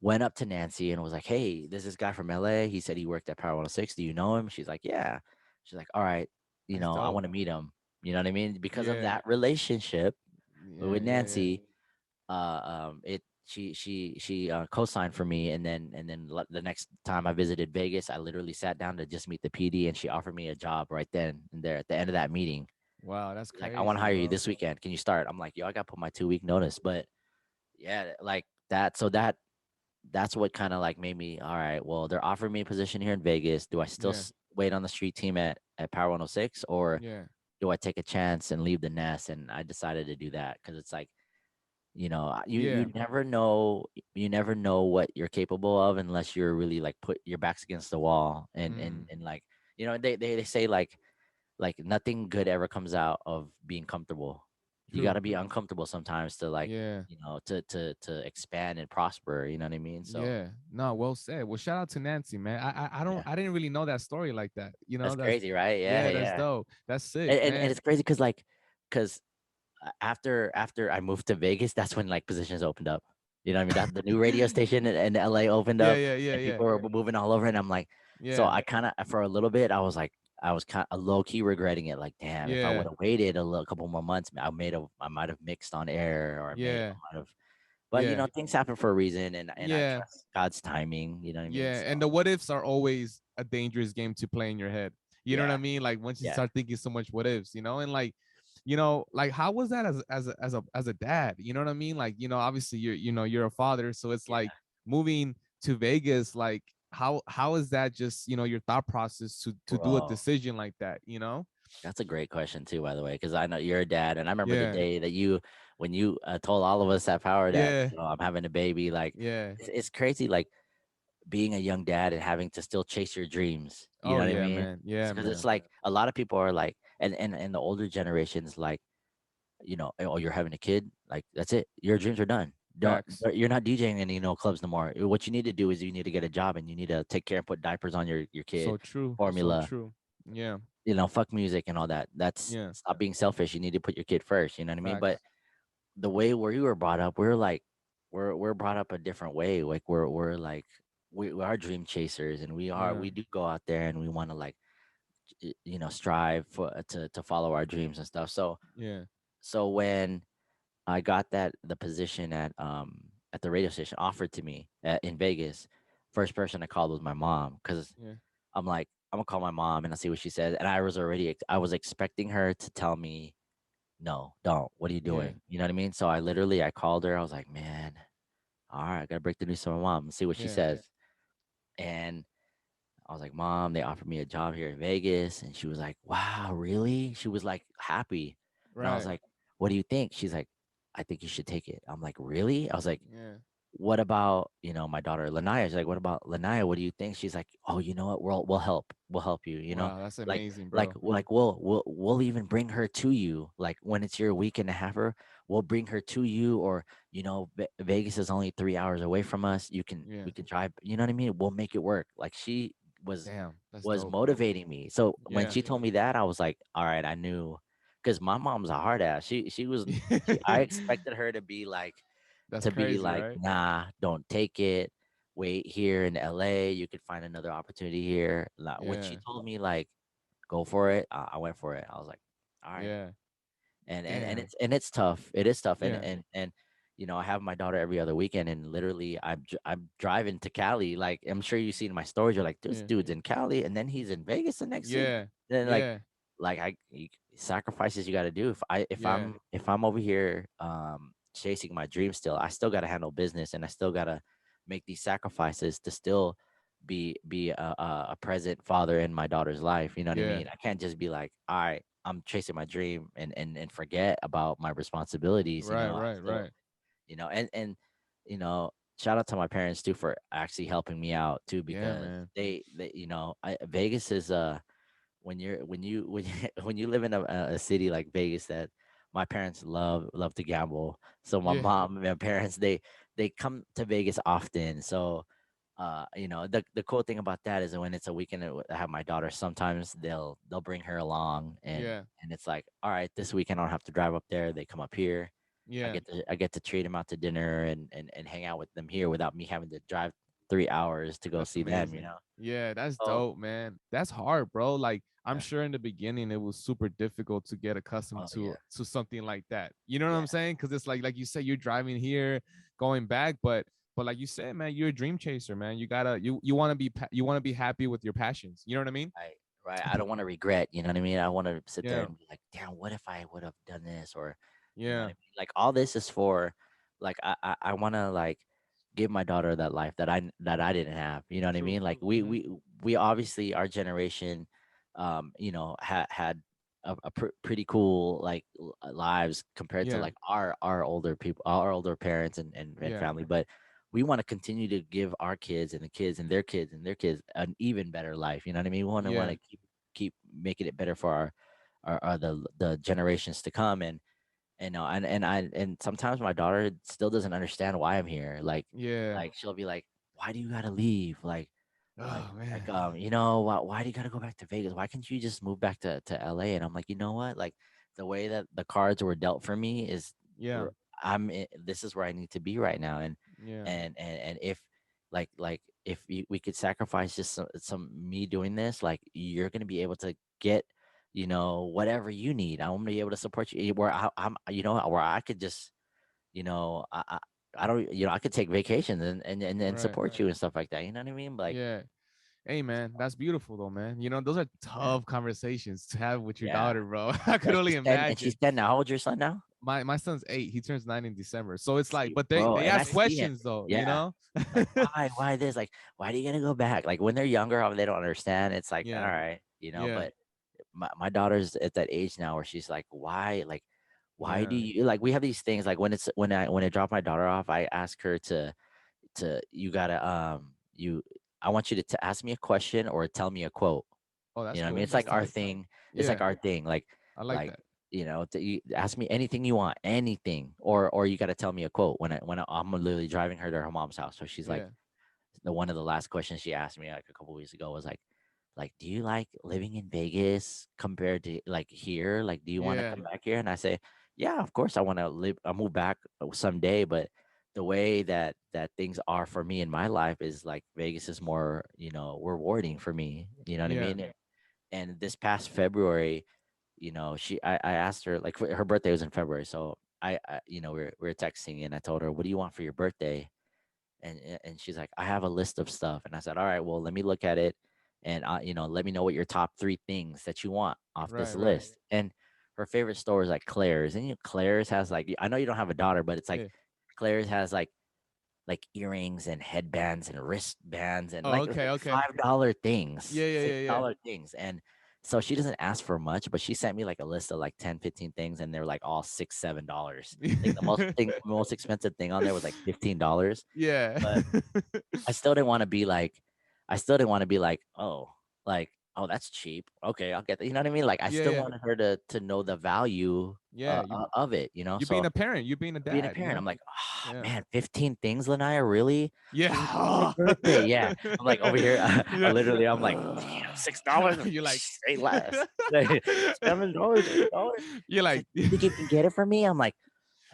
went up to Nancy and was like, "Hey, this is guy from LA. He said he worked at Power 106. Do you know him?" She's like, "Yeah." She's like, "All right, That's I dope. want to meet him." You know what I mean? Because of Yeah. that relationship Yeah. with Yeah. Yeah. Nancy, it she co-signed for me, and then the next time I visited Vegas, I literally sat down to just meet the PD, and she offered me a job right then and there at the end of that meeting. Wow. That's She's like, "I want to crazy, hire you bro. this weekend. Can you start?" I'm like, "Yo, I got to put my 2 week notice." But yeah, like that. So that's what kind of like made me, all right, well, they're offering me a position here in Vegas. Do I still Yeah. wait on the street team at Power 106, or Yeah. do I take a chance and leave the nest? And I decided to do that because it's like, Yeah. you never know what you're capable of unless you're really like put your backs against the wall, and Mm. like, they say like nothing good ever comes out of being comfortable. You got True. to be uncomfortable sometimes to like, Yeah. to expand and prosper, you know what I mean? So Yeah. No, well said. Well, shout out to Nancy, man. I don't yeah, I didn't really know that story like that. You know, that's that's crazy, right? Yeah, yeah, that's yeah. dope. That's sick, And man. it's crazy because like, because after I moved to Vegas, that's when like positions opened up. You know what I mean? That the new radio station in LA opened Yeah, up, yeah, yeah, and yeah. people were moving all over. And I'm like, so Yeah. I kind of, for a little bit, I was like, I was kind of low key regretting it. Like, damn, if I Yeah. would have waited couple more months, I might have mixed on air, or Yeah. I might have. But Yeah. things happen for a reason, and I Yeah. trust God's timing. You know what I mean? Yeah, So and the what ifs are always a dangerous game to play in your head. You know what I yeah, mean? Like once you yeah, start thinking so much what ifs, you know, and like, like how was that as a dad? You know what I mean? Like, obviously you're a father, so it's like yeah, moving to Vegas, like how is that just, your thought process to do a bro. decision like that, you know? That's a great question too, by the way, because I know you're a dad, and I remember the Yeah. day that when you told all of us at Power that Yeah. I'm having a baby. Like, Yeah. it's crazy, like being a young dad and having to still chase your dreams. You Oh know what I yeah, mean? man. Yeah, Because it's man. like a lot of people are like, and the older generations, like oh, you're having a kid, like that's it. Your dreams are done. Don't Facts. you're not DJing in clubs no more. What you need to do is you need to get a job and you need to take care and put diapers on your kid, So true. So formula, true. Yeah. fuck music and all that. That's Yeah. stop being selfish. You need to put your kid first. You know what I mean? But Facts. the way where you were brought up, we're like we're brought up a different way. Like we're like we are dream chasers and Yeah. we do go out there and we want to like strive for to follow our dreams and stuff. Yeah. So when I got the position at the radio station offered to me in Vegas, first person I called was my mom because Yeah. I'm like I'm gonna call my mom and I'll see what she says. And I was expecting her to tell me no, don't. What are you Yeah. doing? You know what I mean? So I called her. I was like, man, all right, I gotta break the news to my mom and see what she Yeah. says. And I was like, Mom, they offered me a job here in Vegas. And she was like, wow, really? She was like happy. And I was Right. like, what do you think? She's like, I think you should take it. I'm like, really? I was like, Yeah. what about my daughter Lanaya? She's like, what about Lanaya? What do you think? She's like, oh, you know what? We'll help you. Wow, that's Like amazing, bro. we'll even bring her to you. Like when it's your weekend to have her, we'll bring her to you. Or Vegas is only 3 hours away from us. Yeah. We can drive. You know what I mean? We'll make it work. Like she was Damn, that's was dope, bro. motivating me. So when Yeah. she told me that, I was like, all right, I knew, because my mom's a hard ass. I expected her That's to be crazy, like, right? nah, don't take it. Wait here in LA. You could find another opportunity here. Like, when she Yeah. told me like, go for it, I went for it. I was like, all right. Yeah. And Damn. it's tough. It is tough. Yeah. And I have my daughter every other weekend, and literally I'm driving to Cali. Like I'm sure you've seen my stories. You're like, this Yeah. dude's in Cali, and then he's in Vegas the next week. Yeah. Then Yeah. sacrifices you got to do. Yeah. If I'm over here chasing my dream still, I still got to handle business, and I still got to make these sacrifices to still be a present father in my daughter's life. You know what I Yeah. mean? I can't just be like, all right, I'm chasing my dream and forget about my responsibilities. Right, I right, still, right. and you know shout out to my parents too for actually helping me out too, Yeah, because man. Vegas is when you when you live in a city like Vegas, that my parents love to gamble. So my Yeah. mom and my parents, they come to Vegas often. So the cool thing about that is that when it's a weekend I have my daughter, sometimes they'll bring her along, Yeah. and it's like, all right, this weekend I don't have to drive up there. They come up here. Yeah. I get to treat them out to dinner and hang out with them here without me having to drive 3 hours to go That's see them. amazing. Yeah, that's Oh, dope, man. That's hard, bro. Like I'm yeah. sure in the beginning it was super difficult to get accustomed Oh, yeah. to something like that. You know what Yeah. I'm saying? Because it's like you said, you're driving here, going back, but like you said, man, you're a dream chaser, man. You gotta you want to be you want to be happy with your passions. You know what I mean? Right, right. I don't want to regret, you know what I mean? I want to sit there Yeah, and be like, damn, what if I would have done this? Or, you know what I yeah. mean? Like all this is for, like, I want to like give my daughter that life that I didn't have. You know what I True. mean? Like Mm-hmm. we obviously, our generation, had pretty cool like lives compared to Yeah, like our older people, our older parents and yeah, family. But we want to continue to give our kids and the kids and their kids and their kids an even better life. You know what I mean? We want yeah, to keep making it better for our the generations to come. And sometimes my daughter still doesn't understand why I'm here. yeah. Like she'll be like, why do you gotta leave? Oh man. Why do you gotta go back to Vegas? Why can't you just move back to LA? And I'm like, you know what? Like the way that the cards were dealt for me is Yeah, this is where I need to be right now. And yeah, and if if we could sacrifice just some me doing this, like you're gonna be able to get whatever you need. I'm gonna be able to support you where I'm where I could just you know I don't I could take vacations and right. support you and stuff like that. You know what I mean? Like Yeah. Hey man, that's beautiful though, man. You know, those are yeah, tough conversations to have with your yeah. daughter, bro. I Yeah, could only she's 10 and imagine. she's 10 now. How old's your son now? My son's 8. He turns 9 in December. So it's like, See, but they bro, they and I ask see him. questions though, you Yeah. know? Like, why this? Like, why do you gotta go back? Like when they're younger, they don't understand. It's like, all Yeah. right, Yeah. but my daughter's at that age now where she's like, why? Like, why do Yeah. you like we have these things like when I drop my daughter off, I ask her to you gotta you I want you to ask me a question or tell me a quote. Oh, You that's know what I mean? cool. It's That's like our tight. thing. It's like Yeah. our thing. I like Like that. ask me anything you want, anything, or you got to tell me a quote I'm literally driving her to her mom's house. So she's like, Yeah. the one of the last questions she asked me like a couple weeks ago was like, do you like living in Vegas compared to like here? Like, do you want to Yeah. come back here? And I say, yeah, of course I want to live. I'll move back someday, but the way that things are for me in my life is like Vegas is more, rewarding for me. You know what I Yeah. mean? And this past February, I asked her like her birthday was in February, so we were texting and I told her, what do you want for your birthday? And she's like, I have a list of stuff. And I said, all right, well, let me look at it, and let me know what your top three things that you want off this Right. Right. list. And her favorite store is like Claire's, and Claire's has like, I know you don't have a daughter, but it's like Yeah. Claire's has like earrings and headbands and wristbands and Oh, like okay. Okay. $5 things, Yeah. Yeah. six Yeah. Yeah. dollar things. And so she doesn't ask for much, but she sent me like a list of like 10, 15 things, and they're like all $6, $7. Like most expensive thing on there was like $15. Yeah. But I still didn't want to be like, oh, like, oh, that's cheap. Okay, I'll get that. You know what I mean? Like, I Yeah. still Yeah. wanted her to know the value Yeah. You of it. you being So a parent, you being a being a dad, you parent, know? I'm like, oh, Yeah. man, 15 things, Lanaya, really? She's like, it's my Yeah. birthday. Yeah, I'm like over here. I Yeah. literally, I'm like, damn, $6. You're like Say less. $7, $8. you're She's like like, you think you can get it for me? I'm like,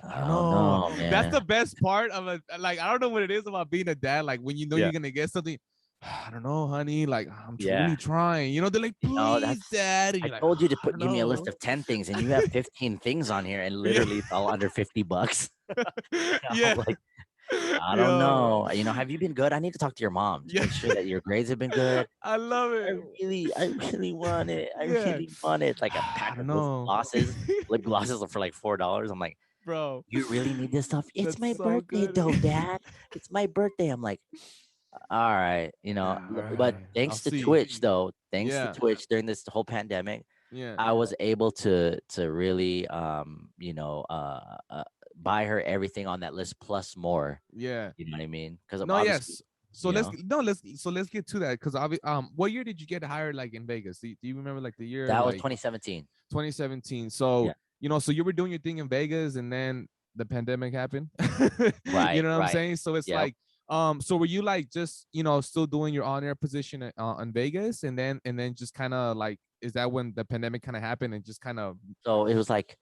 I don't oh know. no, That's man. the best part of a like I don't know what it is about being a dad. Like when you know Yeah, you're gonna get something, I don't know, honey. Like I'm really yeah. trying. You know, they're like, please, That's dad. And I you're like, told you to I don't give me a know. list of 10 things, and you have 15 things on here, and Yeah. literally it's all under $50. I'm Yeah. like, I don't Yo. know. Have you been good? I need to talk to your mom to Yeah. make sure that your grades have been good. I love I it. really want it. I Yeah. really want it. Like a I pack don't of know. lip glosses are for like $4. I'm like, Bro, you really need this stuff? It's that's my so birthday good. though, Dad. It's my birthday. I'm like, all right, All but right. I'll thanks to see. Twitch though, thanks to Yeah. Twitch during this whole pandemic, Yeah. I was able to really buy her everything on that list plus more. Yeah. You know what I mean? Because No, obviously, yes. So you know, let's get to that because what year did you get hired like in Vegas? Do you remember like the year that was like 2017. 2017? So Yeah. so you were doing your thing in Vegas and then the pandemic happened. You Right. know what I'm Right. saying? So it's Yep. like so were you like just still doing your on-air position in Vegas and then just kind of like is that when the pandemic kind of happened and just kind of So it was like,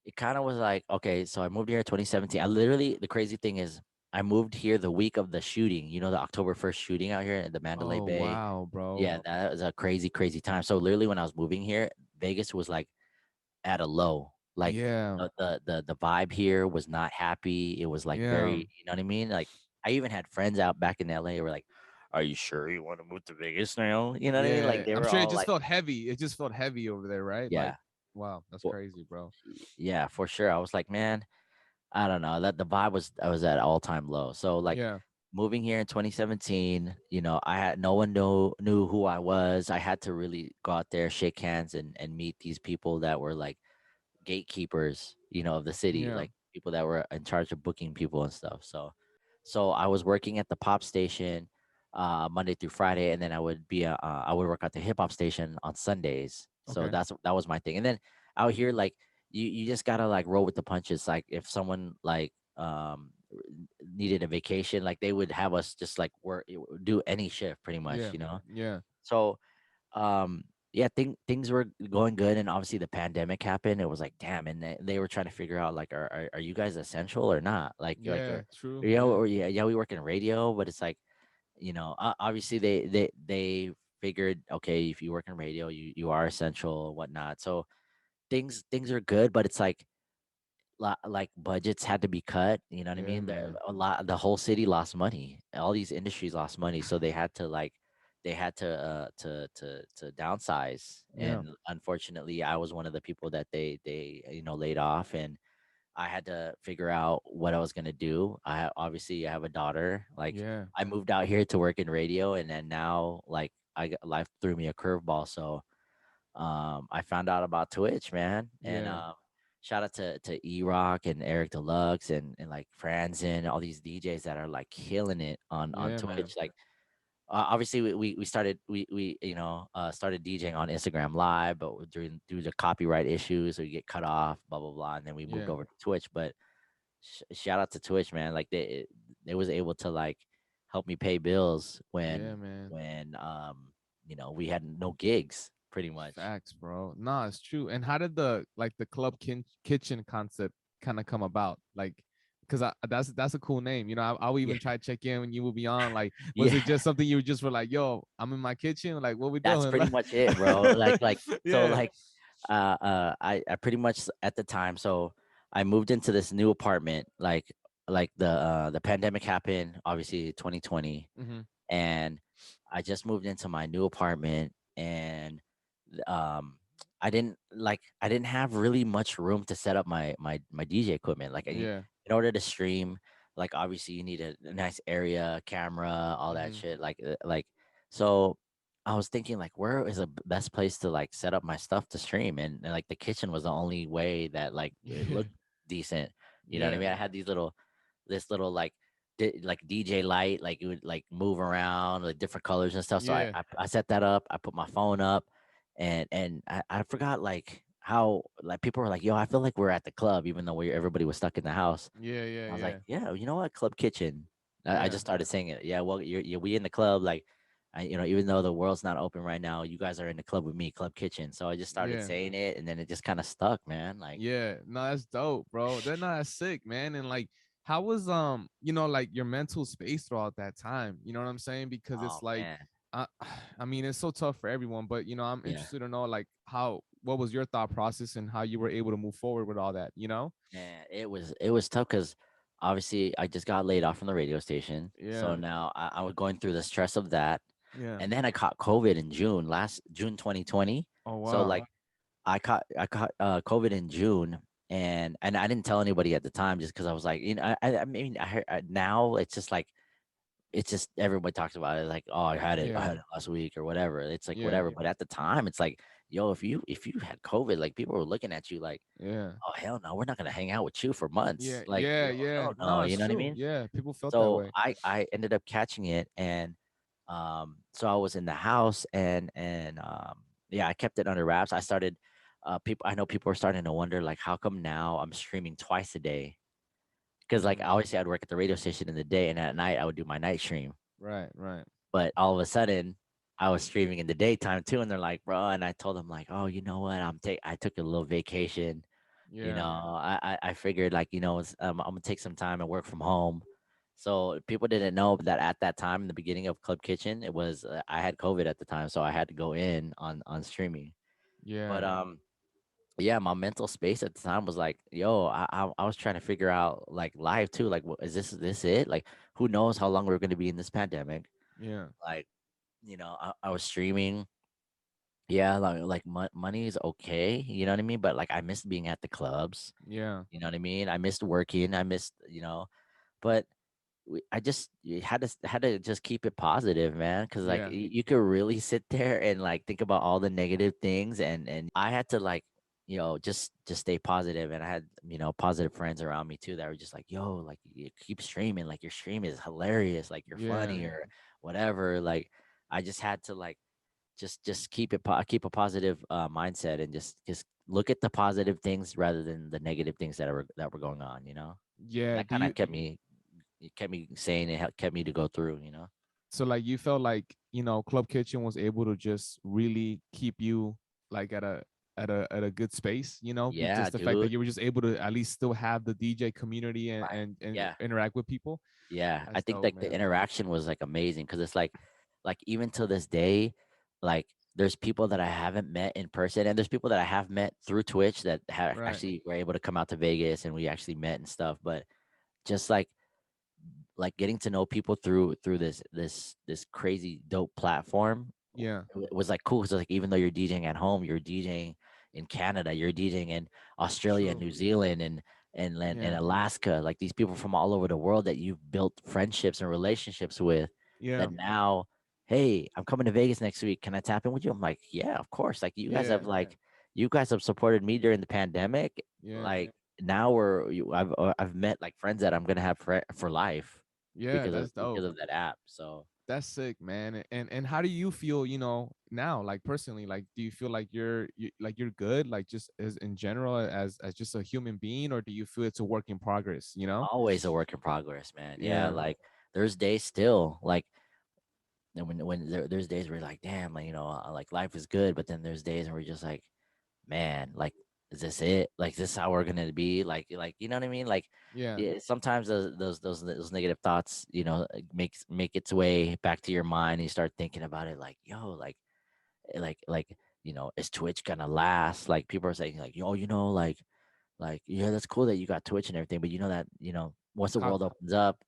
it kind of was like, okay, so I moved here in 2017. I literally, the crazy thing is, I moved here the week of the shooting. The October 1st shooting out here in the Mandalay oh Bay. wow, bro. Yeah, that was a crazy, crazy time. So literally, when I was moving here, Vegas was like at a low. Like Yeah. the vibe here was not happy. It was like Yeah. very, you know what I mean? Like I even had friends out back in LA who were like, "Are you sure you want to move to Vegas now?" You know what I mean? Like Yeah, they I'm were sure it all just like, felt heavy. It just felt heavy over there, right? Like, "Yeah, wow, that's for, crazy, bro. yeah, for sure." I was like, "Man, I don't know." That the vibe was I was at all time low. So like Yeah. moving here in 2017, I had no one knew who I was. I had to really go out there, shake hands, and meet these people that were like gatekeepers, of the city, Yeah. like people that were in charge of booking people and stuff. So I was working at the pop station Monday through Friday, and then I would work at the hip hop station on Sundays. So Okay. that was my thing. And then out here, like you just gotta like roll with the punches. Like if someone like needed a vacation, like they would have us just like work do any shift pretty much, Yeah. Yeah. So yeah, things were going good, and obviously the pandemic happened. It was like, damn, and they were trying to figure out like, are you guys essential or not? Like Yeah. True. yeah, Yeah. or yeah, we work in radio, but it's like, obviously they figured, okay, if you work in radio, you are essential and whatnot. So things are good, but it's like budgets had to be cut. You know what I Yeah, mean? man. The whole city lost money. All these industries lost money, so they had to downsize. Yeah. And unfortunately, I was one of the people that they laid off, and I had to figure out what I was gonna do. Obviously I have a daughter. Like Yeah. I moved out here to work in radio, and then now like life threw me a curveball. So I found out about Twitch, man. And Yeah. shout out to E Rock and Eric Deluxe and like Franzen, all these DJs that are like killing it on Yeah, man. Twitch. Like obviously we started we started DJing on Instagram Live, but during due to copyright issues, we get cut off, blah blah blah, and then we moved Yeah. over to Twitch. But shout out to Twitch, man. Like they was able to like help me pay bills Yeah, man. when we had no gigs pretty much. Facts, bro. Nah, it's true. And how did the like the kitchen concept kind of come about? Like, because that's a cool name. You know, I would Yeah, even try to check in when you would be on. Like, was yeah. it just something you just were like, "Yo, I'm in my kitchen. Like, what we That's doing?" pretty much it, bro. Like so Yeah, like I pretty much at the time, so I moved into this new apartment like the pandemic happened obviously 2020, mm-hmm. and I just moved into my new apartment, and um I didn't have really much room to set up my DJ equipment. Like Yeah, in order to stream, like obviously you need a nice area, camera, all that mm-hmm. shit. Like so I was thinking like where is the best place to like set up my stuff to stream, and like the kitchen was the only way that like it Yeah, looked decent. You know what I yeah, mean? I had this little like like DJ light, like it would like move around like different colors and stuff. So yeah, I set that up. I put my phone up, and I forgot like how like people were like, "Yo, I feel like we're at the club," even though everybody was stuck in the house. yeah, yeah, I was like, yeah, "Yeah, you know what? Club Kitchen." I yeah, just started saying it. Yeah, well, we in the club, like, even though the world's not open right now, you guys are in the club with me, Club Kitchen. So I just started yeah. saying it, and then it just kind of stuck, man. Like, Yeah, no, that's dope, bro. They're not sick, man. And like, how was like your mental space throughout that time? You know what I'm saying? Because oh it's like, man, I, I mean, it's so tough for everyone. But I'm yeah. interested to know like what was your thought process and how you were able to move forward with all that. You know? Man, it was tough because obviously I just got laid off from the radio station, so Yeah. now I was going through the stress of that, Yeah. and then I caught COVID in last June 2020. Oh So wow. like I caught COVID in June, and I didn't tell anybody at the time just because I was like, I mean I heard now it's just like it's just everybody talks about it like, oh, I Yeah. had it last week or whatever. It's like Yeah. whatever, but at the time it's like, yo, if you had COVID, like people were looking at you like, Yeah. oh hell no, we're not gonna hang out with you for months. Yeah. Like, Yeah. yo, Yeah. hell No, no, you it's know what I true. mean? Yeah. People felt that So way. I ended up catching it, and so I was in the house, and yeah, I kept it under wraps. I started people I know people are starting to wonder like how come now I'm streaming twice a day? Because like Mm, obviously I'd work at the radio station in the day, and at night I would do my night stream. right. Right. But all of a sudden, I was streaming in the daytime too, and they're like, "Bro," and I told them like, "Oh, you know what? I took a little vacation. Yeah. I figured like, I'm gonna take some time and work from home." So people didn't know that at that time, in the beginning of Club Kitchen, it was I had COVID at the time, so I had to go in on streaming. But Yeah. yeah, my mental space at the time was like, yo, I was trying to figure out like live too. Like, what, is this it? Like, who knows how long we're gonna be in this pandemic? Yeah. Like, I was streaming. Yeah, like money is okay, you know what I mean? But like I missed being at the clubs, Yeah. you know what I mean? I missed working, I missed, but I just you had to just keep it positive, man, because like Yeah. you could really sit there and like think about all the negative things, and I had to like just stay positive, and I had positive friends around me too that were just like, yo, like you keep streaming, like your stream is hilarious, like you're Yeah. funny or whatever. Like I just had to like just keep a positive mindset, and just look at the positive things rather than the negative things that were going on, Yeah. that Do kind of you kept me sane, and kept me to go through. so like you felt like Club Kitchen was able to just really keep you like at a good space, Yeah, just the fact that dude. you were just able to at least still have the DJ community and Right. Yeah. interact with people. Yeah. I That's think dope, like the man. interaction was like amazing because it's like even to this day, like there's people that I haven't met in person, and there's people that I have met through Twitch that have Right. actually were able to come out to Vegas, and we actually met and stuff. But just like getting to know people through this crazy dope platform Yeah. was like cool, because like even though you're DJing at home, you're DJing in Canada, you're DJing in Australia, True. New Zealand, and Yeah. Alaska, like these people from all over the world that you've built friendships and relationships with, Yeah. that now, hey, I'm coming to Vegas next week, can I tap in with you? I'm like, yeah, of course. Like Yeah. you guys have supported me during the pandemic. Yeah. Like now I've met like friends that I'm gonna have for life Yeah. because of That's dope. that app. So That's sick, man. And how do you feel, now, like personally, like do you feel like like you're good, like just as in general as just a human being, or do you feel it's a work in progress? Always a work in progress, man. Yeah, Yeah. like there's days still like and there's days where you're like, damn, like like life is good, but then there's days where you're just like, man, like, is this it? Like, is this how we're gonna be? Like, you know what I mean? Like, Yeah. yeah, sometimes those negative thoughts, make its way back to your mind, and you start thinking about it, like, yo, like, is Twitch gonna last? Like, people are saying, like, yo, yeah, that's cool that you got Twitch and everything, but you know that, once the Cop world opens up,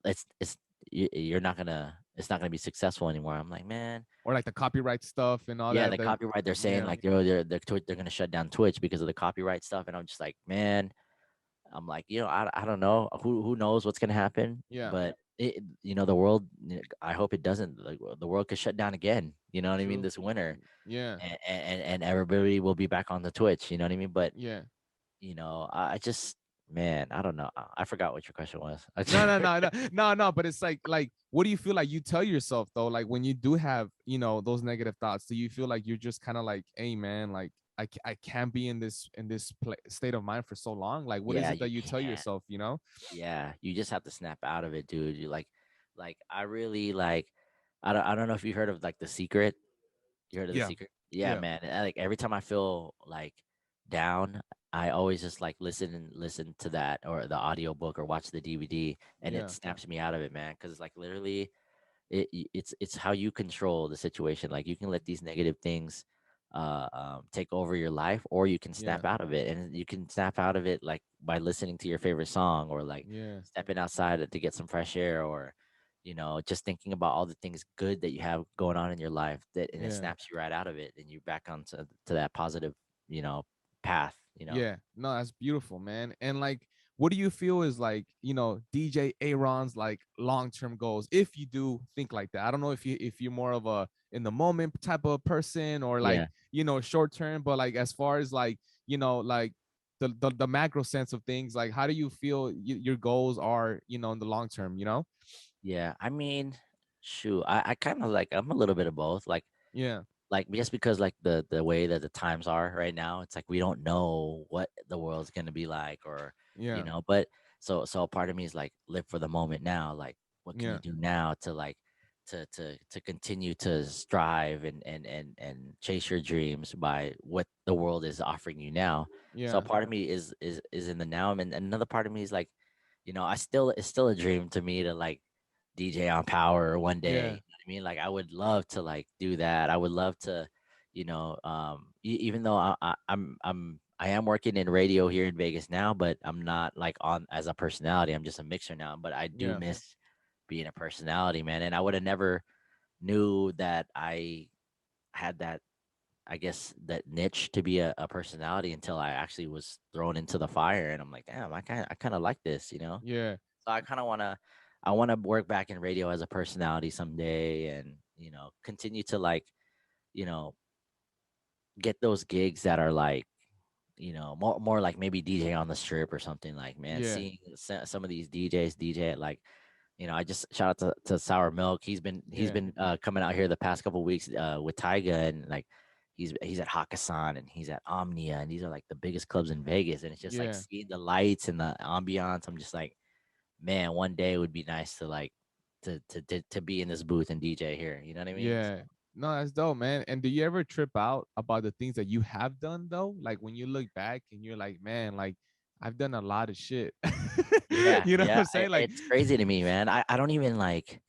you're not gonna, it's not gonna be successful anymore. I'm like, man, or like the copyright stuff and all yeah, that. the That copyright, they're saying Yeah. like they're gonna shut down Twitch because of the copyright stuff, and I'm just like, man, I'm like, I don't know who knows what's gonna happen, Yeah. but the world, I hope it doesn't. Like, the world could shut down again. You know what I mean? True. This winter, Yeah. and everybody will be back on the Twitch. You know what I mean? But Yeah. I just, man, I don't know. I forgot what your question was. No, no, no, no, no, no. But it's like, what do you feel like you tell yourself though? Like when you do have, those negative thoughts, do you feel like you're just kind of like, hey, man, like I can't be in this state of mind for so long? Like, what is Yeah, it that you you tell can. yourself? Yeah, you just have to snap out of it, dude. I really like. I don't know if you heard of like The Secret. You heard of The Yeah. Secret? Yeah, Yeah. man. Like every time I feel like down, I always just like listen to that or the audiobook or watch the DVD, and it Yeah. snaps me out of it, man. Because like literally, it's how you control the situation. Like you can let these negative things take over your life, or you can Yeah. snap out of it, and you can snap out of it like by listening to your favorite song, or like Yeah. stepping outside to get some fresh air, or just thinking about all the things good that you have going on in your life, that and it Yeah. snaps you right out of it, and you're back onto to that positive you know path. Yeah, no, that's beautiful, man. And like, what do you feel is like, DJ Aaron's like long-term goals? If you do think like that, I don't know if you're more of a in the moment type of person, or like, Yeah. short term, but like as far as like, like the macro sense of things, like how do you feel your goals are, in the long term? Yeah, I mean, shoot, I kind of like, I'm a little bit of both. Yeah, Like just because like the way that the times are right now, it's like we don't know what the world's gonna be like, or yeah, but so a part of me is like, live for the moment now. Like, what can you yeah, do now to like to continue to strive and chase your dreams by what the world is offering you now. So a yeah, part of me is in the now, and another part of me is like, it's still a dream to me to like DJ on Power one day. yeah, You know what I mean? Like, I would love to like do that. I would love to, even though I am working in radio here in Vegas now, but I'm not like on as a personality. I'm just a mixer now. But I do yeah, miss being a personality, man. And I would have never knew that I had that, I guess, that niche to be a personality until I actually was thrown into the fire. And I'm like, damn, I kind of like this. yeah, So I wanna work back in radio as a personality someday, and continue to like, you know, get those gigs that are like, more like maybe DJ on the strip or something. Like, man, yeah, seeing some of these DJs DJ at like, I just shout out to Sour Milk. He's yeah, been coming out here the past couple weeks with Tyga, and like he's at Hakkasan, and he's at Omnia, and these are like the biggest clubs in Vegas, and it's just like yeah. seeing the lights and the ambiance. I'm just like, man, one day would be nice to like to be in this booth and DJ here. You know what I mean? So, Yeah. No, that's dope, man. And do you ever trip out about the things that you have done though? Like when you look back and you're like, man, like I've done a lot of shit. yeah, You know what yeah, I'm saying? Like, it's crazy to me, man. I don't even like.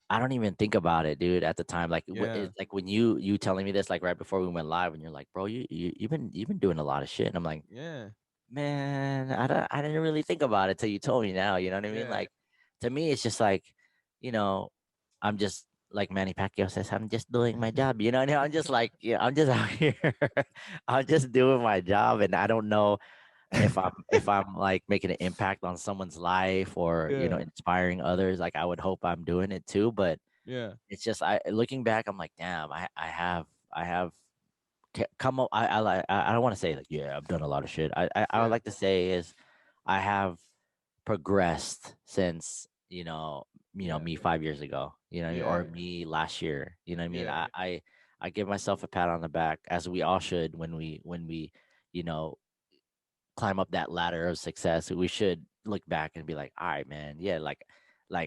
I don't even think about it, dude. At the time, like, yeah, it's like when you telling me this, like right before we went live, and you're like, bro, you've been doing a lot of shit, and I'm like, yeah, man, I didn't really think about it till you told me now. You know what I mean? yeah, Like, to me, it's just like, you know, I'm just like Manny Pacquiao says, I'm just doing my job. You know, and I'm just like, yeah, I'm just out here, I'm just doing my job, and I don't know if I'm like making an impact on someone's life, or yeah, inspiring others. Like, I would hope I'm doing it too, but yeah, it's just, I looking back, I'm like, damn, I have come up. I don't want to say like, yeah, I've done a lot of shit. I would yeah, like to say is I have progressed since you know, Yeah. me 5 years ago, you know what I mean, or Yeah. me last year, you know what I mean. Yeah. I give myself a pat on the back, as we all should when we you know climb up that ladder of success. We should look back and be like, all right, man, yeah, like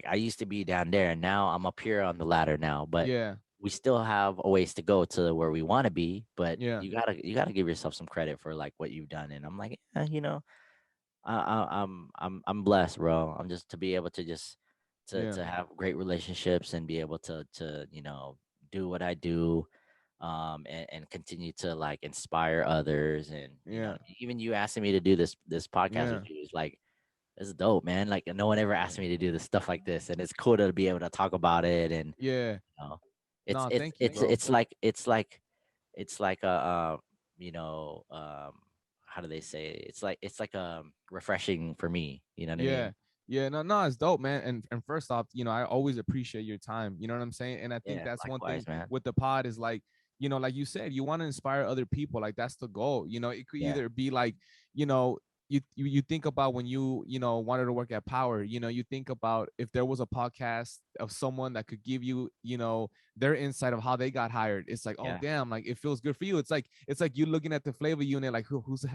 I used to be down there and now I'm up here on the ladder now, but Yeah. we still have a ways to go to where we want to be. But Yeah. you gotta give yourself some credit for like what you've done. And I'm like, I'm blessed, bro. I'm just to be able to just Yeah. to have great relationships and be able to do what I do, and continue to like inspire others. And Yeah. even you asking me to do this podcast with Yeah. you is like, it's dope, man. Like no one ever asked me to do this stuff like this, and it's cool to be able to talk about it. And Yeah. you know, it's No, it's thank you, it's bro. it's like it's like a you know how do they say it? It's like refreshing for me. You know what I Yeah. mean? Yeah, no, no, it's dope, man. And first off, I always appreciate your time. You know what I'm saying? And I think Yeah, that's one thing likewise, man. with the pod is like, like you said, you want to inspire other people. Like that's the goal. It could Yeah, either be like, you know, you think about when wanted to work at Power. You think about if there was a podcast of someone that could give you, their insight of how they got hired. It's like, oh yeah, damn, like it feels good for you. It's like you looking at the flavor unit, like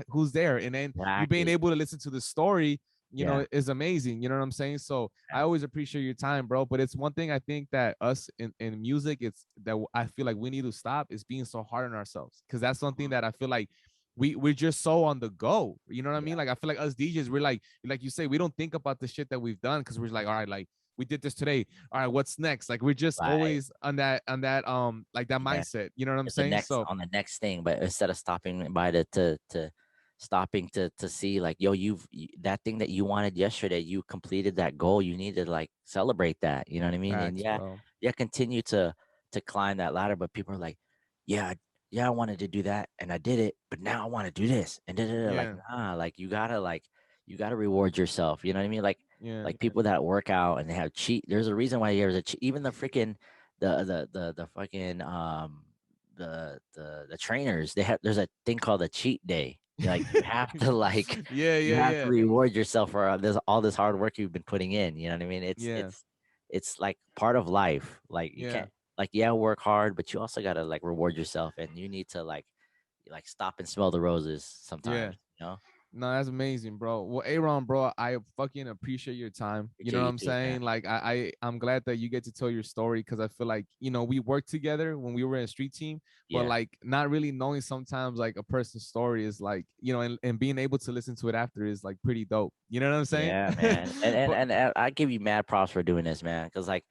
who's there, and then you being exactly. able to listen to the story Yeah, is amazing. You know what I'm saying? So I yeah, always appreciate your time, bro. But it's one thing I think that us in music, it's that I feel like we need to stop is being so hard on ourselves. Cause that's something mhm, that I feel like we're just so on the go. You know what I yeah, mean? Like I feel like us DJs, we're like you say, we don't think about the shit that we've done because we're like, all right, like we did this today. All right, what's next? Like we're just right. always on that like that Yeah. mindset. You know what I'm It's the saying? next So on the next thing, but instead of stopping by to stopping to see like, yo, that thing that you wanted yesterday, you completed that goal. You need to like celebrate that. You know what I mean? And facts, yeah, bro. yeah, continue to climb that ladder. But people are like, yeah, yeah, I wanted to do that and I did it, but now I want to do this and da, da, da. Like, Yeah, nah, like you gotta reward yourself. You know what I mean? yeah, Like people that work out and they have cheat. There's a reason why there's even the freaking the fucking the trainers, there's a thing called a cheat day. Like you have to like yeah, you yeah, have to yeah, reward yourself for this all this hard work you've been putting in. You know what I mean? yeah, It's like part of life. Like you yeah. can't, like, yeah, work hard, but you also gotta like reward yourself, and you need to like stop and smell the roses Yeah. sometimes. You know, No, that's amazing, bro. Well, Aaron, bro, I fucking appreciate your time. You know appreciate what you I'm too, man. saying? Like, I'm glad that you get to tell your story because I feel like we worked together when we were in a street team, but Yeah. like not really knowing sometimes like a person's story is like and being able to listen to it after is like pretty dope. You know what I'm saying? Yeah, man. And and But and, and I give you mad props for doing this, man. Because like,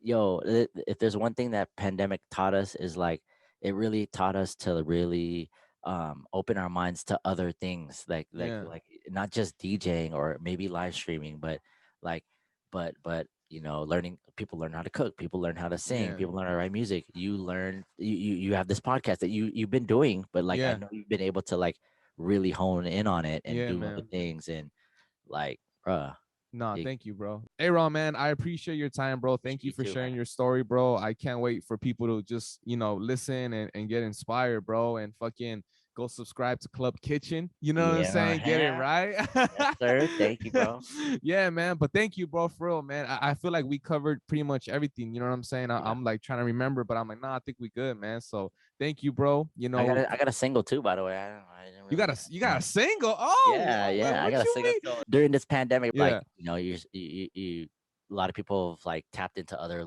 yo, if there's one thing that pandemic taught us is like it really taught us to really open our minds to other things, yeah, like not just DJing or maybe live streaming, but like but learning, people learn how to cook, people learn how to sing, yeah, people learn how to write music. You learn, you have this podcast that you've been doing, but like I yeah, know you've been able to like really hone in on it and yeah, do other man. things. And like, bruh, Nah, you thank you, bro. Aaron, man, I appreciate your time, bro. Thank you appreciate for you too, man. sharing your story, bro. I can't wait for people to just, listen and get inspired, bro, and fucking go subscribe to Club Kitchen. You know what I'm Yeah, saying? Get it huh? right. Yes, sir. Thank you, bro. Yeah, man. But thank you, bro, for real, man. I feel like we covered pretty much everything. You know what I'm saying? Yeah. I'm like trying to remember, but I'm like, nah, I think we good, man. So thank you, bro. I got a single too, by the way. I didn't You really got a you got a mention. single. Oh, Yeah, oh, yeah. I what got a you single. mean? So during this pandemic, like, Yeah, a lot of people have like tapped into other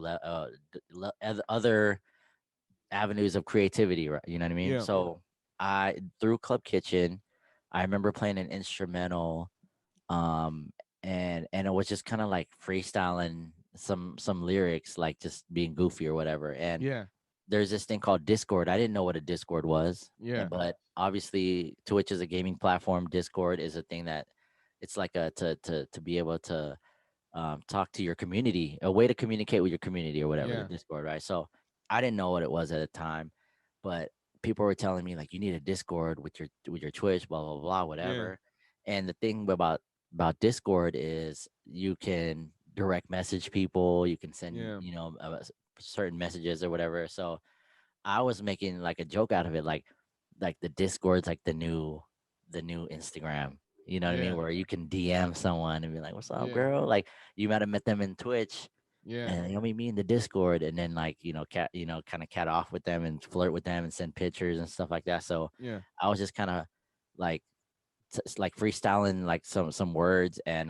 avenues of creativity, right? You know what I mean? yeah, So I through Club Kitchen, I remember playing an instrumental, um, and it was just kind of like freestyling some lyrics, like just being goofy or whatever. And yeah, there's this thing called Discord. I didn't know what a Discord was, yeah, but obviously Twitch is a gaming platform. Discord is a thing that it's like a to be able to talk to your community, a way to communicate with your community or whatever, the yeah. Discord, right? So I didn't know what it was at the time, but people were telling me like you need a Discord with your Twitch, blah blah blah, Yeah, whatever. And the thing about Discord is you can direct message people, you can send yeah, certain messages or whatever. So I was making like a joke out of it, like the Discord's like the new Instagram. You know what I mean? Yeah. Where you can DM someone and be like, "What's up, Yeah. girl?" Like you might have met them in Twitch, Yeah. and meet me in the Discord, and then like kind of cat off with them and flirt with them and send pictures and stuff like that. So Yeah. I was just kind of like like freestyling like some words, and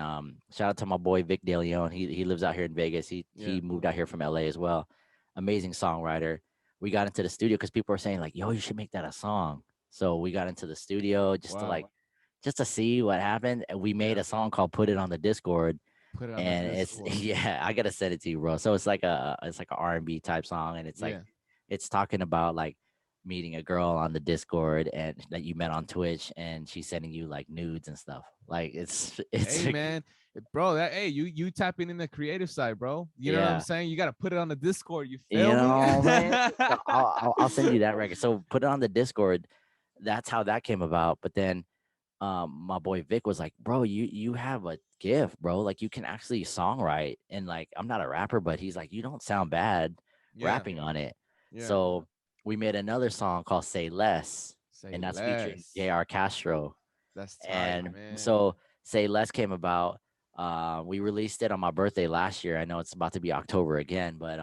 shout out to my boy Vic De Leon. He lives out here in Vegas. He Yeah. moved out here from LA as well. Amazing songwriter. We got into the studio because people were saying like, "Yo, you should make that a song." So we got into the studio Wow. just to see what happened, and we made Yeah. a song called "Put It on the Discord." Put it on the And it's Discord. yeah, I gotta send it to you, bro. So it's like a R&B type song, and it's like Yeah. it's talking about like meeting a girl on the Discord and that you met on Twitch, and she's sending you like nudes and stuff. Like it's Hey man, bro, that hey, you tapping in the creative side, bro. You know what I'm yeah, saying? You gotta put it on the Discord. You you feel me? know, man. So I'll send you that record. So put it on the Discord. That's how that came about. But then my boy Vic was like, bro, you have a gift, bro. Like you can actually songwrite. And like I'm not a rapper, but he's like, you don't sound bad Yeah. rapping on it. Yeah. So we made another song called Say Less, Say and that's featuring less. JR Castro. That's tight, And man. so Say Less came about. We released it on my birthday last year. I know it's about to be October again, but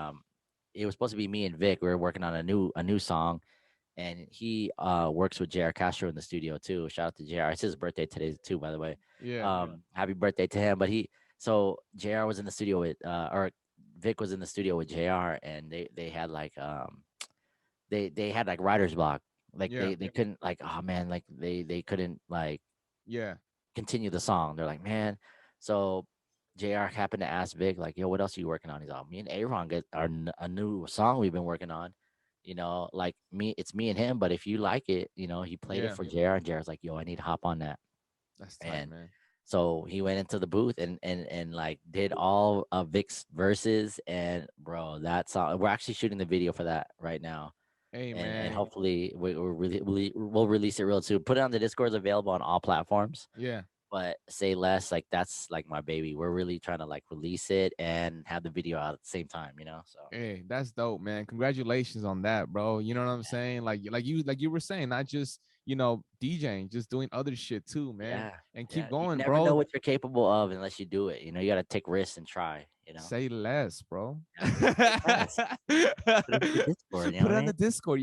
it was supposed to be me and Vic. We were working on a new song, and he works with JR Castro in the studio too. Shout out to JR. It's his birthday today too, by the way. Yeah. Happy birthday to him. But so JR was in the studio with or Vic was in the studio with JR, and they had like they had like writer's block. Like Yeah. they couldn't like, oh man, like they couldn't like Yeah. continue the song. They're like, man. So JR happened to ask Vic, like, yo, what else are you working on? He's like, me and Aaron get a new song we've been working on. Like it's me and him. But if you like it, he played it Yeah. for JR, and JR's like, yo, I need to hop on that. That's tight, And man. so he went into the booth and like did all of Vic's verses. And bro, that song, we're actually shooting the video for that right now. Hey And man. hopefully we'll release it real soon. Put it on the Discord. It's available on all platforms. Yeah. But Say Less, like that's like my baby. We're really trying to like release it and have the video out at the same time. So Hey, that's dope, man. Congratulations on that, bro. You know what I'm saying? Like you were saying, not just DJing, just doing other shit too, man. yeah, And keep yeah. You going, never know bro. what you're capable of unless you do it. You got to take risks and try. Say less, bro. Yeah, man. Say less. Put it on the Discord. You know Put what it I on the mean? Discord.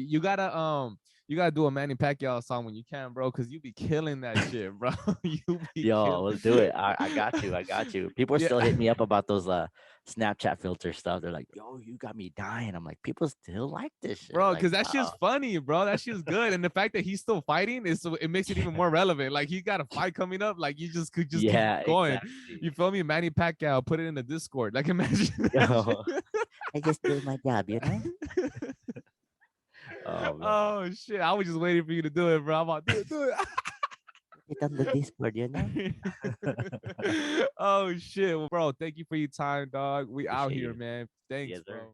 You gotta do a Manny Pacquiao song when you can, bro, because you be killing that shit, bro. You be Yo, killing. let's do it. I got you. I got you. People are Yeah, still hitting me up about those Snapchat filter stuff. They're like, yo, you got me dying. I'm like, people still like this shit. bro, Like, because that shit's wow. funny, bro. That shit's good, and the fact that he's still fighting is so it makes it even more relevant. Like he got a fight coming up, like you just could just keep Yeah, going. exactly. You feel me? Manny Pacquiao, put it in the Discord. Like imagine that Yo, shit. I just did my job. Oh man. Oh shit! I was just waiting for you to do it, bro. I'm about to do It on the Discord. it. Oh shit, well, bro. Thank you for your time, dog. We out Appreciate here, you. man. Yes, Thanks, sir. bro.